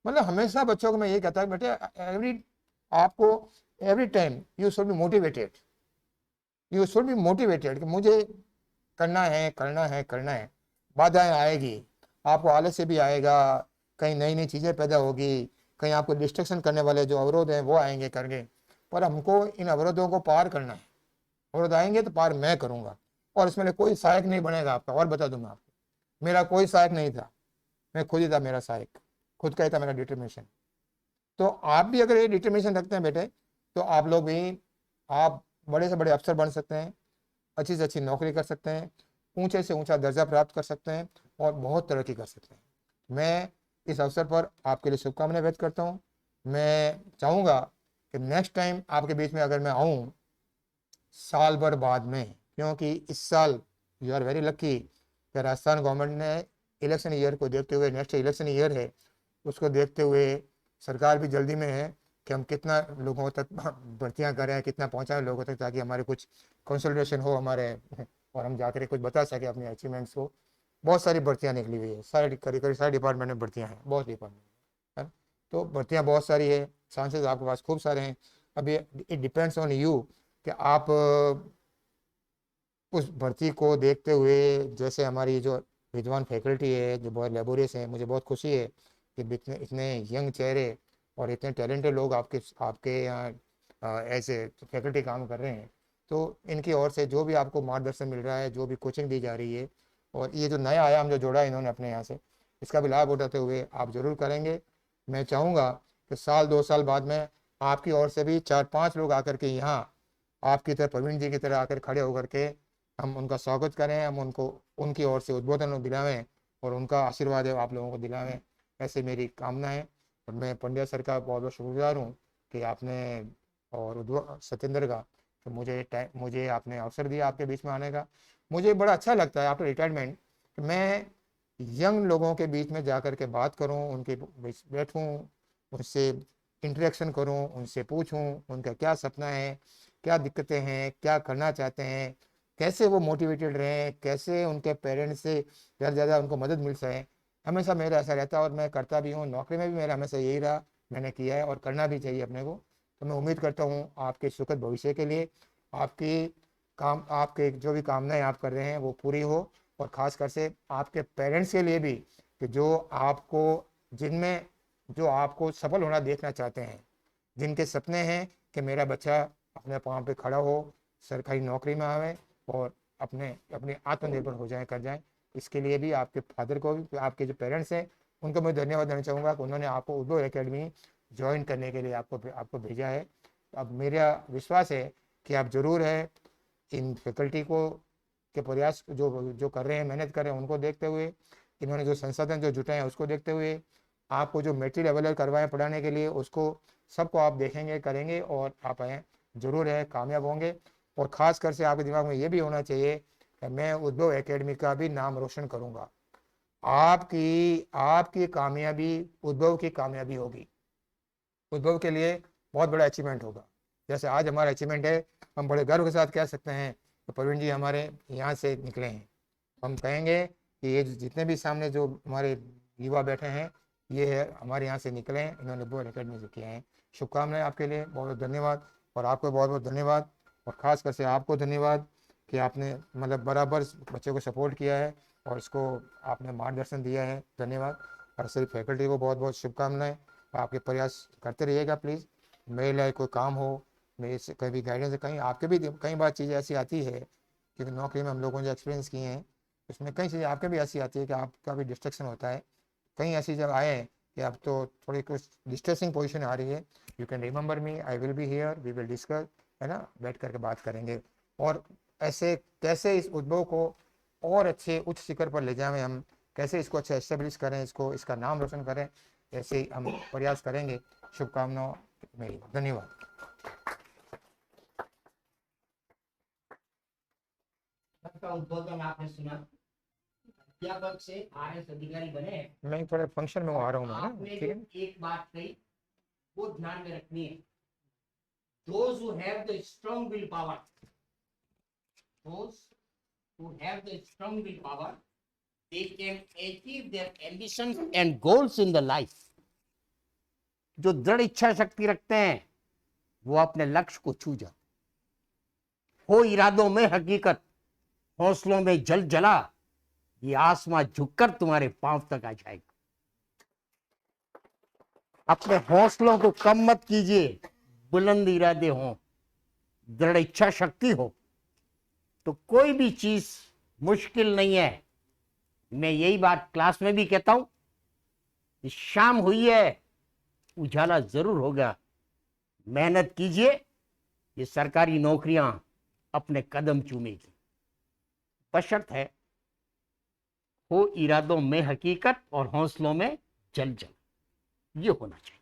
मतलब हमेशा बच्चों को मैं ये कहता हूँ बेटे every time you should be motivated, you should be motivated कि मुझे करना है। बाधाएं आएगी, आपको आलस्य भी आएगा, कहीं नई नई चीज़ें पैदा होगी, कहीं आपको डिस्ट्रक्शन करने वाले जो अवरोध हैं वो आएंगे करके, पर हमको इन अवरोधों को पार करना है। अवरोध आएंगे तो पार मैं करूँगा, और इसमें कोई सहायक नहीं बनेगा आपका। और बता दूँ मैं आपको, मेरा कोई सहायक नहीं था, मैं खुद ही था मेरा सहायक, खुद का ही था मेरा डिटर्मिनेशन। तो आप भी अगर ये डिटर्मिनेशन रखते हैं बेटे, तो आप लोग भी, आप बड़े से बड़े अफसर बन सकते हैं, अच्छी से अच्छी नौकरी कर सकते हैं, ऊंचे से ऊंचा दर्जा प्राप्त कर सकते हैं, और बहुत तरक्की कर सकते हैं। मैं इस अवसर पर आपके लिए शुभकामनाएं व्यक्त करता हूँ। मैं चाहूँगा कि नेक्स्ट टाइम आपके बीच में अगर मैं आऊँ साल भर बाद में, क्योंकि इस साल यू आर वेरी लकी कि राजस्थान गवर्नमेंट ने इलेक्शन ईयर को देखते हुए, नेक्स्ट इलेक्शन ईयर है, उसको देखते हुए सरकार भी जल्दी में है कि हम कितना लोगों तक भर्तियां करें, कितना पहुंचाएं लोगों तक, ताकि हमारे कुछ कंसल्टेशन हो हमारे, और हम जाकर कुछ बता सकें अपने अचीवमेंट्स को। बहुत सारी भर्तियां निकली हुई है, सारे करीब सारे डिपार्टमेंट में भर्तियां हैं, बहुत डिपार्टमेंट है, तो भर्तियां बहुत सारी है, चांसेस आपके पास खूब सारे हैं। अभी इट डिपेंड्स ऑन यू कि आप उस भर्ती को देखते हुए, जैसे हमारी जो विद्वान फैकल्टी है जो बहुत लेबोरियस है, मुझे बहुत खुशी है कि इतने यंग चेहरे और इतने टैलेंटेड लोग आपके यहाँ एज ए फैकल्टी काम कर रहे हैं। तो इनकी ओर से जो भी आपको मार्गदर्शन मिल रहा है, जो भी कोचिंग दी जा रही है, और ये जो नया आयाम जो जोड़ा है इन्होंने अपने यहाँ से, इसका भी लाभ उठाते हुए आप ज़रूर करेंगे। मैं चाहूँगा कि साल 2 साल बाद में आपकी ओर से भी 4-5 लोग आकर के यहाँ आपकी तरह, प्रवीण जी की तरह आकर खड़े होकर के हम उनका स्वागत करें, हम उनको उनकी ओर से उद्बोधन दिलावें और उनका आशीर्वाद है आप लोगों को दिलावें, ऐसे मेरी कामना है। और मैं पंड्या सर का बहुत बहुत शुक्रगुजार हूँ कि आपने, और सत्येंद्र का, कि मुझे आपने अवसर दिया आपके बीच में आने का। मुझे बड़ा अच्छा लगता है आफ्टर रिटायरमेंट कि मैं यंग लोगों के बीच में जाकर के बात करूं, उनके बीच बैठूं, उनसे इंटरेक्शन करूं, उनसे पूछूं उनका क्या सपना है, क्या दिक्कतें हैं, क्या करना चाहते हैं, कैसे वो मोटिवेटेड रहें, कैसे उनके पेरेंट्स से ज़्यादा से ज़्यादा उनको मदद मिल सके। हमेशा मेरा ऐसा रहता है और मैं करता भी हूँ, नौकरी में भी मेरा हमेशा यही रहा, मैंने किया है और करना भी चाहिए अपने को। तो मैं उम्मीद करता हूँ आपके सुखद भविष्य के लिए आपके जो भी कामनाएं आप कर रहे हैं वो पूरी हो, और ख़ास कर से आपके पेरेंट्स के लिए भी, कि जो आपको सफल होना देखना चाहते हैं, जिनके सपने हैं कि मेरा बच्चा अपने पाँव पे खड़ा हो, सरकारी नौकरी में आवे और अपने आत्मनिर्भर हो जाए, कर जाए। इसके लिए भी आपके फादर को भी, आपके जो पेरेंट्स हैं उनको मैं धन्यवाद देना चाहूँगा कि उन्होंने आपको उद्भव एकेडमी ज्वाइन करने के लिए आपको भेजा है। अब मेरा विश्वास है कि आप ज़रूर है इन फैकल्टी के प्रयास जो कर रहे हैं, मेहनत कर रहे हैं, उनको देखते हुए, इन्होंने जो संसाधन जो जुटाए हैं उसको देखते हुए, आपको जो मटेरियल अवेलेबल करवाएं पढ़ाने के लिए, उसको सबको आप देखेंगे, करेंगे, और आप ज़रूर है कामयाब होंगे। और ख़ास कर से आपके दिमाग में ये भी होना चाहिए कि मैं उद्भव एकेडमी का भी नाम रोशन करूँगा। आपकी कामयाबी उद्भव की कामयाबी होगी। उद्भव के लिए बहुत बड़ा अचीवमेंट होगा। जैसे आज हमारा अचीवमेंट है, हम बड़े गर्व के साथ कह सकते हैं कि प्रवीण जी हमारे यहाँ से निकले हैं। हम कहेंगे कि ये जितने भी सामने जो हमारे युवा बैठे हैं, ये है हमारे यहाँ से निकले हैं, इन्होंने बोल अकेडमी से किए हैं। शुभकामनाएं आपके लिए, बहुत बहुत धन्यवाद। और आपको बहुत बहुत धन्यवाद, और ख़ास कर से आपको धन्यवाद कि आपने मतलब बराबर बच्चों को सपोर्ट किया है और इसको आपने मार्गदर्शन दिया है। धन्यवाद। और सभी फैकल्टी को बहुत बहुत शुभकामनाएं। आपके प्रयास करते रहिएगा प्लीज़। मेरे लिए कोई काम हो, मेरे से कहीं भी गाइडेंस, कहीं आपके भी कई बार चीज़ें ऐसी आती है कि नौकरी में हम लोगों ने जो एक्सपीरियंस किए हैं उसमें कई चीज़ें आपके भी ऐसी आती है कि आपका भी डिस्ट्रक्शन होता है। कहीं ऐसी जगह आए हैं कि अब तो थोड़ी कुछ डिस्ट्रेसिंग पोजीशन आ रही है, you can remember me, I will be here, we will discuss, है ना, बैठ करके बात करेंगे। और ऐसे कैसे इस उद्योग को और अच्छे उच्च शिखर पर ले जाएं, हम कैसे इसको अच्छा एस्टेब्लिश करें, इसको इसका नाम रोशन करें, ऐसे ही हम प्रयास करेंगे। शुभकामनाओं मेरी, धन्यवाद। सबका उद्बोधन आपने सुना। अध्यापक से आरएस अधिकारी बने, मैं थोड़े फंक्शन में आ रहा हूँ मैं ना, आपने ठीक है। जो एक बात कही वो ध्यान में रखनी है। Those who have the strong willpower, those who have the strong willpower, they can achieve their ambitions and goals in the life. जो दृढ़ इच्छा शक्ति रखते हैं वो अपने लक्ष्य को छू जाते। हो इरादों में हकीकत, हौसलों में जल जला, ये आसमां झुककर तुम्हारे पांव तक आ जाएगा। अपने हौसलों को कम मत कीजिए। बुलंद इरादे हो, दृढ़ इच्छा शक्ति हो तो कोई भी चीज मुश्किल नहीं है। मैं यही बात क्लास में भी कहता हूं। शाम हुई है, उजाला जरूर होगा। मेहनत कीजिए, ये सरकारी नौकरियां अपने कदम चूमेगी। बशर्त है हो इरादों में हकीकत और हौसलों में जल जल, ये होना चाहिए।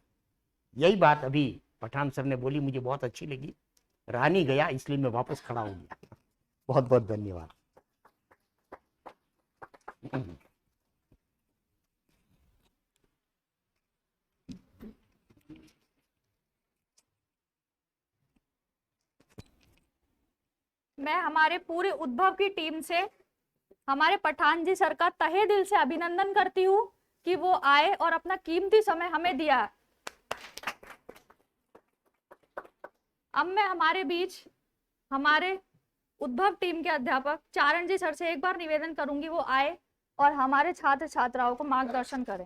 यही बात अभी पठान सर ने बोली, मुझे बहुत अच्छी लगी। रानी गया इसलिए मैं वापस खड़ा हो गया। बहुत बहुत धन्यवाद। मैं हमारे पूरे उद्भव की टीम से हमारे पठान जी सर का तहे दिल से अभिनंदन करती हूँ कि वो आए और अपना कीमती समय हमें दिया। अब मैं हमारे बीच हमारे उद्भव टीम के अध्यापक चारण जी सर से एक बार निवेदन करूंगी वो आए और हमारे छात्र छात्राओं को मार्गदर्शन करें।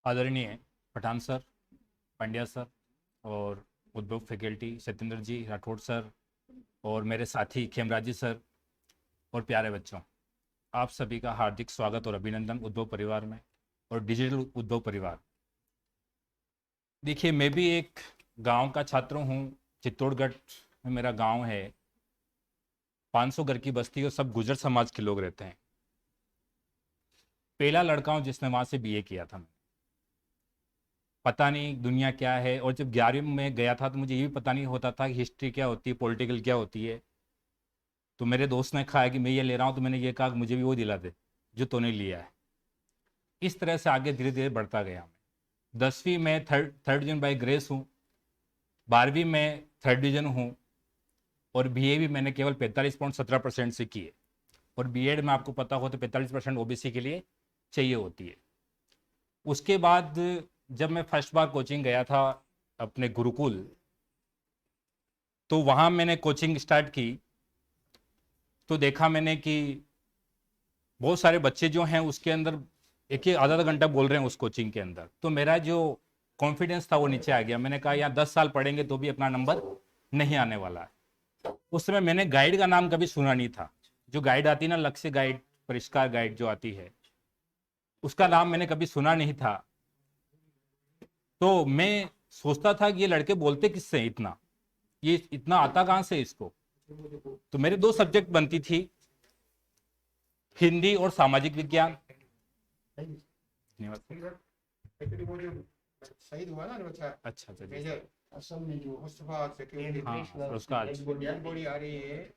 आदरणीय पठान सर, पांड्या सर और उद्योग फैकल्टी सत्येंद्र जी राठौड़ सर और मेरे साथी खेमराजी सर और प्यारे बच्चों, आप सभी का हार्दिक स्वागत और अभिनंदन उद्योग परिवार में और डिजिटल उद्योग परिवार। देखिए, मैं भी एक गांव का छात्र हूं। चित्तौड़गढ़ में मेरा गांव है। 500 घर की बस्ती और सब गुर्जर समाज के लोग रहते हैं। पहला लड़का हूं जिसने वहां से बीए किया था। पता नहीं दुनिया क्या है, और जब 11वीं में गया था तो मुझे ये भी पता नहीं होता था कि हिस्ट्री क्या होती है, पॉलिटिकल क्या होती है। तो मेरे दोस्त ने कहा कि मैं ये ले रहा हूँ, तो मैंने ये कहा कि मुझे भी वो दिला दे जो तूने लिया है। इस तरह से आगे धीरे धीरे बढ़ता गया। मैं 10वीं में थर्ड डिवीजन बाई ग्रेस हूँ, 12वीं में थर्ड डिवीजन हूँ, और बीए भी मैंने केवल 45.17% से किए। और बीएड में आपको पता हो तो 45% ओबीसी के लिए चाहिए होती है। उसके बाद जब मैं फर्स्ट बार कोचिंग गया था अपने गुरुकुल, तो वहाँ मैंने कोचिंग स्टार्ट की तो देखा मैंने कि बहुत सारे बच्चे जो हैं उसके अंदर एक आधा आधा घंटा बोल रहे हैं उस कोचिंग के अंदर। तो मेरा जो कॉन्फिडेंस था वो नीचे आ गया। मैंने कहा यहाँ 10 साल पढ़ेंगे तो भी अपना नंबर नहीं आने वाला है। उस समय मैंने गाइड का नाम कभी सुना नहीं था। जो गाइड आती ना, लक्ष्य गाइड, परिष्कार गाइड जो आती है, उसका नाम मैंने कभी सुना नहीं था। तो मैं सोचता था कि ये लड़के बोलते किससे इतना, ये इतना आता कहां से इसको। तो मेरे 2 सब्जेक्ट बनती थी, हिंदी और सामाजिक विज्ञान। एक्चुअली वो जो शहीद हुआ ना बच्चा, अच्छा अच्छा जी। मेजर, असम में जो मुस्तफा सिक्योरिटी हाँ, उसका बॉडी आ रही है।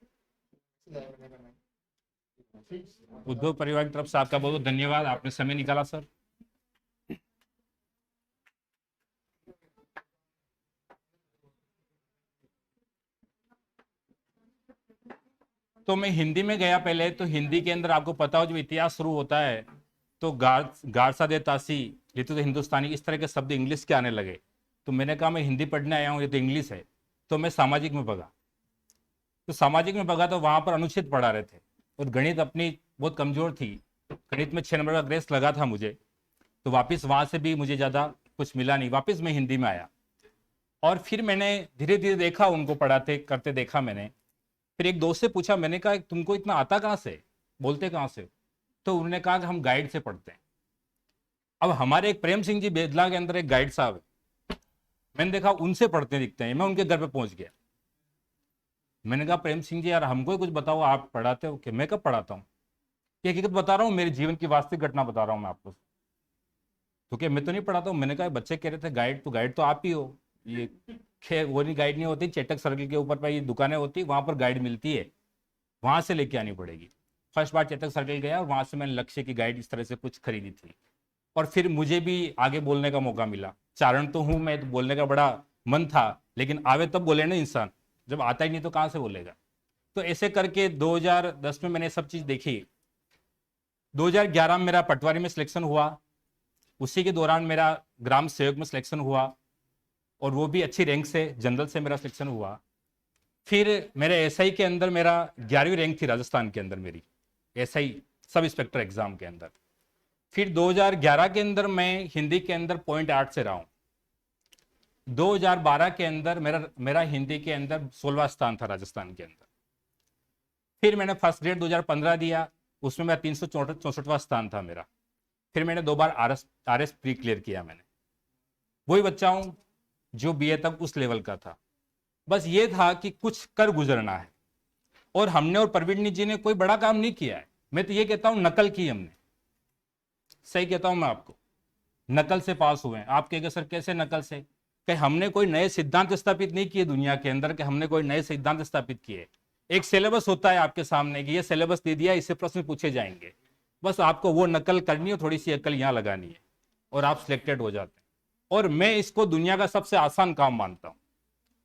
उद्धव परिवार की तरफ से आपका बहुत बहुत धन्यवाद, आपने समय निकाला सर। तो मैं हिंदी में गया पहले, तो हिंदी के अंदर आपको पता हो जब इतिहास शुरू होता है तो गारसा दे तासी, ये तो हिंदुस्तानी, इस तरह के शब्द इंग्लिश के आने लगे। तो मैंने कहा मैं हिंदी पढ़ने आया हूँ, ये तो इंग्लिश है। तो मैं सामाजिक में भगा, तो सामाजिक में भगा तो वहां पर अनुच्छेद पढ़ा रहे थे और गणित अपनी बहुत कमजोर थी, गणित में 6 नंबर का ग्रेस लगा था मुझे। तो वापस वहां से भी मुझे ज़्यादा कुछ मिला नहीं, वापस मैं हिंदी में आया और फिर मैंने धीरे धीरे देखा, उनको पढ़ाते करते देखा मैंने। फिर एक दोस्त से पूछा, मैंने कहा तुमको इतना आता कहाँ से, बोलते कहाँ से? तो उन्होंने कहा कि हम गाइड से पढ़ते हैं। अब हमारे एक प्रेम सिंह जी बेदला के अंदर एक गाइड साहब है, मैंने देखा उनसे पढ़ते दिखते हैं। मैं उनके घर पे पहुंच गया, मैंने कहा प्रेम सिंह जी यार हमको ही कुछ बताओ, आप पढ़ाते हो? कि मैं कब पढ़ाता हूँ, ये हकीकत बता रहा हूँ, मेरे जीवन की वास्तविक घटना बता रहा हूँ मैं आपको। तो क्या मैं तो नहीं पढ़ाता हूँ? मैंने कहा बच्चे कह रहे थे गाइड, तो गाइड तो आप ही हो। ये खैर वो नहीं, गाइड नहीं होती, चेटक सर्कल के ऊपर पर ये दुकानें होती, वहां पर गाइड मिलती है, वहां से लेके आनी पड़ेगी। फर्स्ट बार चेतक सर्कल गया और वहां से मैंने लक्ष्य की गाइड इस तरह से कुछ खरीदी थी और फिर मुझे भी आगे बोलने का मौका मिला। चारण तो हूं मैं, तो बोलने का बड़ा मन था, लेकिन आवे तब बोले ना इंसान, जब आता ही नहीं तो कहां से बोलेगा। तो ऐसे करके 2010 में मैंने सब चीज देखी। 2011 में मेरा पटवारी में सिलेक्शन हुआ, उसी के दौरान मेरा ग्राम सेवक में सिलेक्शन हुआ और वो भी अच्छी रैंक से, जनरल से मेरा सिलेक्शन हुआ। फिर मेरे एसआई के अंदर मेरा 11वीं रैंक थी राजस्थान के अंदर, मेरी एसआई सब इंस्पेक्टर एग्जाम के अंदर। फिर 2011 के अंदर मैं हिंदी के अंदर 0.8 से रहा हूँ। 2012 के अंदर मेरा हिंदी के अंदर 16वां स्थान था राजस्थान के अंदर। फिर मैंने फर्स्ट ग्रेड 2015 दिया, उसमें मेरा 364वां स्थान था मेरा। फिर मैंने 2 बार आरएस प्री क्लियर किया। मैंने वही बच्चा हूँ जो बीए तक उस लेवल का था। बस ये था कि कुछ कर गुजरना है, और हमने और प्रवीण जी ने कोई बड़ा काम नहीं किया है। मैं तो ये कहता हूं नकल की हमने, सही कहता हूं मैं आपको, नकल से पास हुए हैं। आप कहेंगे सर कैसे नकल से? कि हमने कोई नए सिद्धांत स्थापित नहीं किए दुनिया के अंदर, कि हमने कोई नए सिद्धांत स्थापित किए। एक सिलेबस होता है आपके सामने कि ये सिलेबस दे दिया, इससे प्रश्न पूछे जाएंगे, बस आपको वो नकल करनी है, थोड़ी सी अकल यहाँ लगानी है और आप सिलेक्टेड हो जाते हैं। और मैं इसको दुनिया का सबसे आसान काम मानता हूं।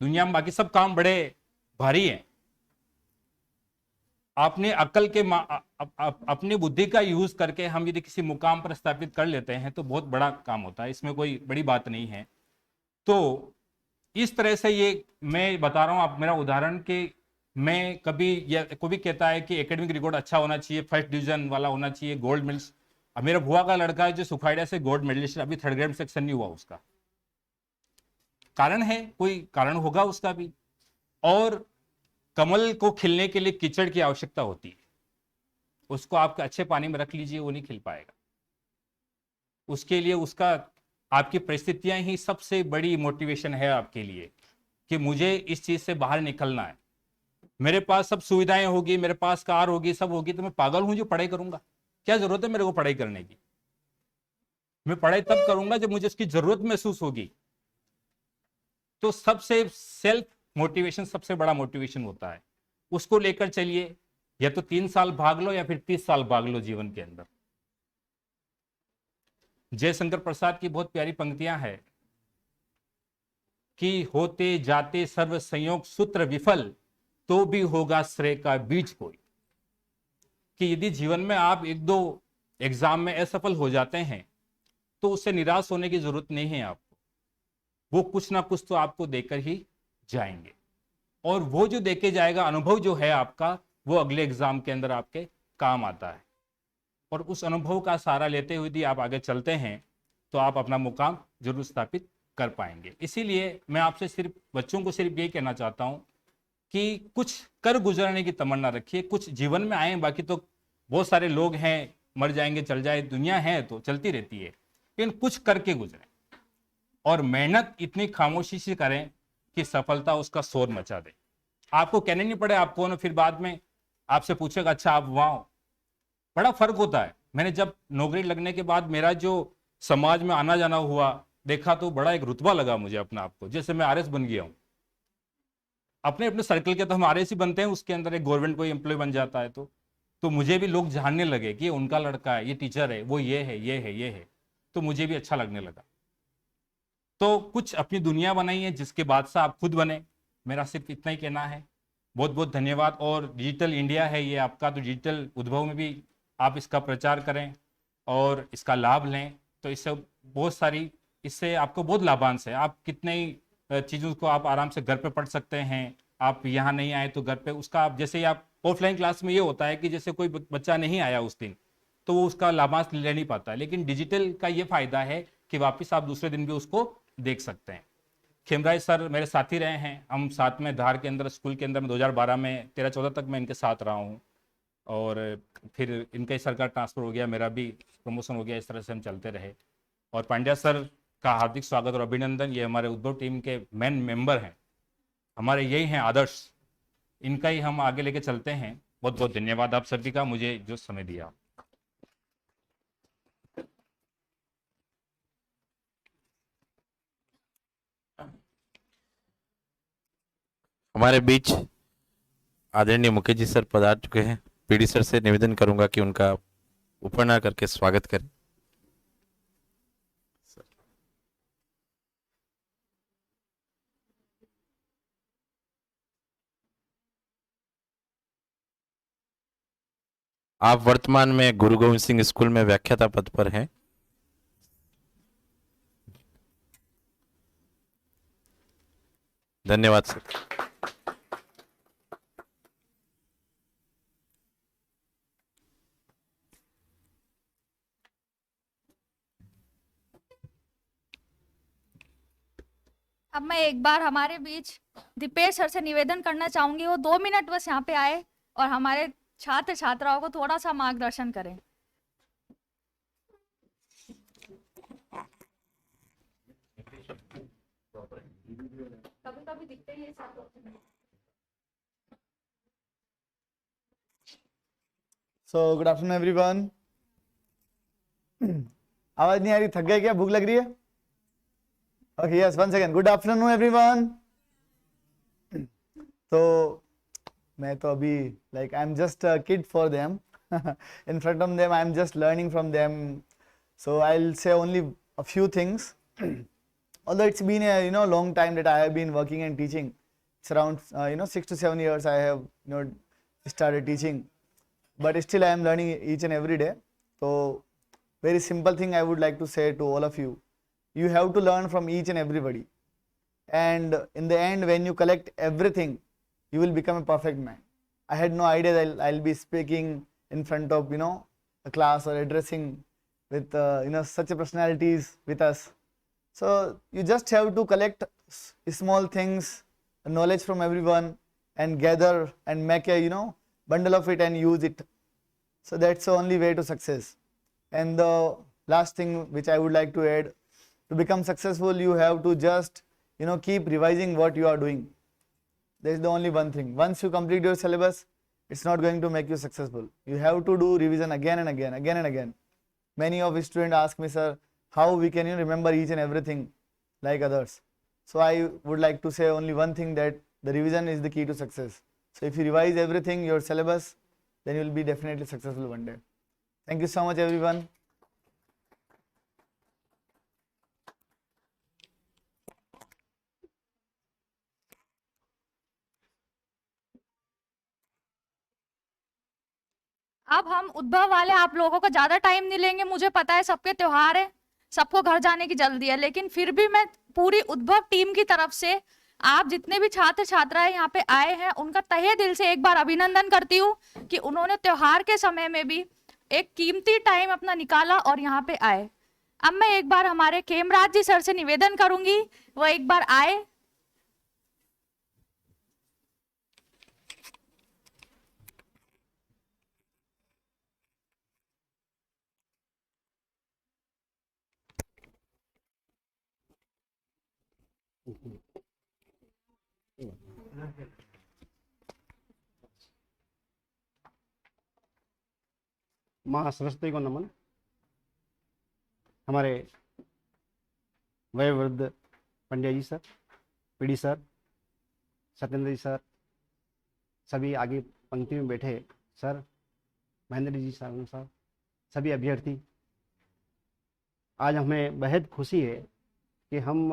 दुनिया में बाकी सब काम बड़े भारी हैं, अपने अकल के अपनी बुद्धि का यूज करके हम यदि किसी मुकाम पर स्थापित कर लेते हैं तो बहुत बड़ा काम होता है, इसमें कोई बड़ी बात नहीं है। तो इस तरह से ये मैं बता रहा हूं, आप मेरा उदाहरण कि मैं कभी, या कोई भी कहता है कि एकेडमिक रिकॉर्ड अच्छा होना चाहिए, फर्स्ट डिवीजन वाला होना चाहिए, गोल्ड मेडल। अब मेरा बुआ का लड़का है जो सुखाड़िया से गोल्ड मेडलिस्ट, अभी 3rd ग्रेड में सेक्शन नहीं हुआ उसका। कारण है, कोई कारण होगा उसका भी। और कमल को खिलने के लिए कीचड़ की आवश्यकता होती है, उसको आप अच्छे पानी में रख लीजिए, वो नहीं खिल पाएगा। उसके लिए उसका आपकी परिस्थितियां ही सबसे बड़ी मोटिवेशन है आपके लिए कि मुझे इस चीज से बाहर निकलना है। मेरे पास सब सुविधाएं होगी, मेरे पास कार होगी, सब होगी, तो मैं पागल हूं जो पढ़ाई करूंगा? क्या जरूरत है मेरे को पढ़ाई करने की? मैं पढ़ाई तब करूंगा जब मुझे उसकी जरूरत महसूस होगी। तो सबसे सेल्फ मोटिवेशन सबसे बड़ा मोटिवेशन होता है, उसको लेकर चलिए। या तो 3 साल भाग लो या फिर 30 साल भाग लो जीवन के अंदर। जयशंकर प्रसाद की बहुत प्यारी पंक्तियां हैं कि होते जाते सर्व संयोग सूत्र विफल, तो भी होगा श्रेय का बीज कोई। कि यदि जीवन में आप 1-2 एग्जाम में असफल हो जाते हैं तो उससे निराश होने की जरूरत नहीं है आपको, वो कुछ ना कुछ तो आपको देकर ही जाएंगे। और वो जो देके जाएगा अनुभव जो है आपका, वो अगले एग्जाम के अंदर आपके काम आता है। और उस अनुभव का सहारा लेते हुए यदि आप आगे चलते हैं तो आप अपना मुकाम जरूर स्थापित कर पाएंगे। इसीलिए मैं आपसे सिर्फ बच्चों को सिर्फ यही कहना चाहता हूं कि कुछ कर गुजरने की तमन्ना रखिए। कुछ जीवन में आए, बाकी तो बहुत सारे लोग हैं, मर जाएंगे चल जाए, दुनिया है तो चलती रहती है, लेकिन कुछ करके गुजरें और मेहनत इतनी खामोशी से करें कि सफलता उसका शोर मचा दे। आपको कहने नहीं पड़े आप कौन हो, फिर बाद में आपसे पूछेगा अच्छा आप वहां हो। बड़ा फर्क होता है। मैंने जब नौकरी लगने के बाद मेरा जो समाज में आना जाना हुआ, देखा तो बड़ा एक रुतबा लगा मुझे अपने आप को, जैसे मैं आरएस बन गया हूँ। अपने अपने सर्कल के तो हम आरएस ही बनते हैं, उसके अंदर एक गवर्नमेंट कोई एम्प्लॉय बन जाता है तो मुझे भी लोग जानने लगे कि ये उनका लड़का है, ये टीचर है, वो ये है, ये है, ये है, तो मुझे भी अच्छा लगने लगा। तो कुछ अपनी दुनिया बनाई है जिसके बादशाह आप खुद बने। मेरा सिर्फ इतना ही कहना है। बहुत बहुत धन्यवाद। और डिजिटल इंडिया है ये आपका, तो डिजिटल उद्भव में भी आप इसका प्रचार करें और इसका लाभ लें, तो इससे बहुत सारी, इससे आपको बहुत लाभांश है। आप कितने ही चीज़ों को आप आराम से घर पे पढ़ सकते हैं। आप यहाँ नहीं आए तो घर पे उसका आप, जैसे ही आप ऑफलाइन क्लास में ये होता है कि जैसे कोई बच्चा नहीं आया उस दिन तो वो उसका लाभांश ले नहीं पाता, लेकिन डिजिटल का ये फायदा है कि वापस आप दूसरे दिन भी उसको देख सकते हैं। खेमराज सर मेरे साथी रहे हैं, हम साथ में धार के अंदर स्कूल के अंदर में 2012 में 13-14 तक मैं इनके साथ रहा हूँ, और फिर इनके सर का ट्रांसफ़र हो गया, मेरा भी प्रमोशन हो गया, इस तरह से हम चलते रहे। और पांड्या सर का हार्दिक स्वागत और अभिनंदन। ये हमारे उद्भव टीम के मेन मेंबर हैं, हमारे यही हैं आदर्श, इनका ही हम आगे लेके चलते हैं। बहुत बहुत धन्यवाद आप सभी का, मुझे जो समय दिया। हमारे बीच आदरणीय मुकेश जी सर पधार चुके हैं। पीडी सर से निवेदन करूंगा कि उनका उपन्यास करके स्वागत करें। आप वर्तमान में गुरु गोविंद सिंह स्कूल में व्याख्याता पद पर हैं। धन्यवाद सर। अब मैं एक बार हमारे बीच दीपेश सर से निवेदन करना चाहूंगी, वो 2 मिनट बस यहाँ पे आए और हमारे छात्र छात्राओं को थोड़ा सा मार्गदर्शन करें। कभी कभी दिखते हैं ये सब। So good afternoon everyone. आवाज नहीं आ रही? थक गए क्या? भूख लग रही है? Okay, yes, one second. Good afternoon everyone. तो मैं तो अभी like I am just a kid for them in front of them I am just learning from them, so I'll say only a few things. Although it's been a long time that I have been working and teaching. It's around 6 to 7 years I have started teaching, but still I am learning each and every day. So very simple thing I would like to say to all of you: you have to learn from each and everybody, and in the end when you collect everything you will become a perfect man. I had no idea that I'll be speaking in front of a class or addressing with such a personalities with us. So you just have to collect small things, knowledge from everyone, and gather and make a bundle of it and use it. So that's the only way to success. And the last thing which I would like to add: to become successful you have to just keep revising what you are doing. There is the only one thing. Once you complete your syllabus, it's not going to make you successful. You have to do revision again and again, again and again. Many of the students ask me, sir, how we can remember each and everything like others? So I would like to say only one thing, that the revision is the key to success. So if you revise everything, your syllabus, then you will be definitely successful one day. Thank you so much everyone. अब हम उद्भव वाले आप लोगों को ज्यादा टाइम नहीं लेंगे। मुझे पता है सबके त्योहार है, सबको घर जाने की जल्दी है, लेकिन फिर भी मैं पूरी उद्भव टीम की तरफ से आप जितने भी छात्र छात्राएं यहाँ पे आए हैं उनका तहे दिल से एक बार अभिनंदन करती हूँ कि उन्होंने त्योहार के समय में भी एक कीमती टाइम अपना निकाला और यहाँ पे आए। अब मैं एक बार हमारे खेमराज जी सर से निवेदन करूंगी, वो एक बार आए। माँ सरस्वती को नमन। हमारे वयोवृद्ध पंड्या जी सर, पीडी सर, सत्येंद्र जी सर, सभी आगे पंक्ति में बैठे सर, महेंद्र जी सर, सभी अभ्यर्थी, आज हमें बेहद खुशी है कि हम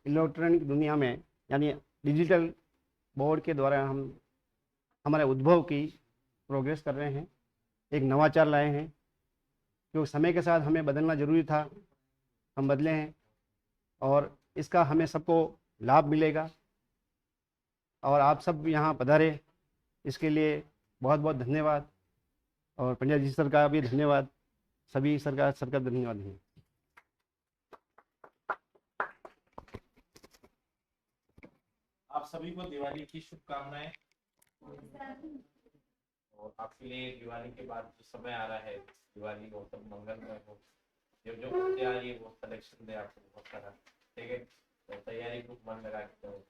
इलेक्ट्रॉनिक दुनिया में यानी डिजिटल बोर्ड के द्वारा हम हमारे उद्भव की प्रोग्रेस कर रहे हैं, एक नवाचार लाए हैं। क्योंकि समय के साथ हमें बदलना जरूरी था, हम बदले हैं और इसका हमें सबको लाभ मिलेगा। और आप सब यहाँ पधारे, इसके लिए बहुत बहुत धन्यवाद। और पंड्या जी सर का भी धन्यवाद, सभी सर का धन्यवाद है। आप सभी को दिवाली की शुभकामनाएं। और आपके लिए दिवाली के बाद जो समय आ रहा है, दिवाली हो सब मंगलमय हो, जो जो मुद्दे आ रही है वो सिलेक्शन दे आपको बहुत सारा, ठीक है। तो तैयारी खूब मन लगा के करो।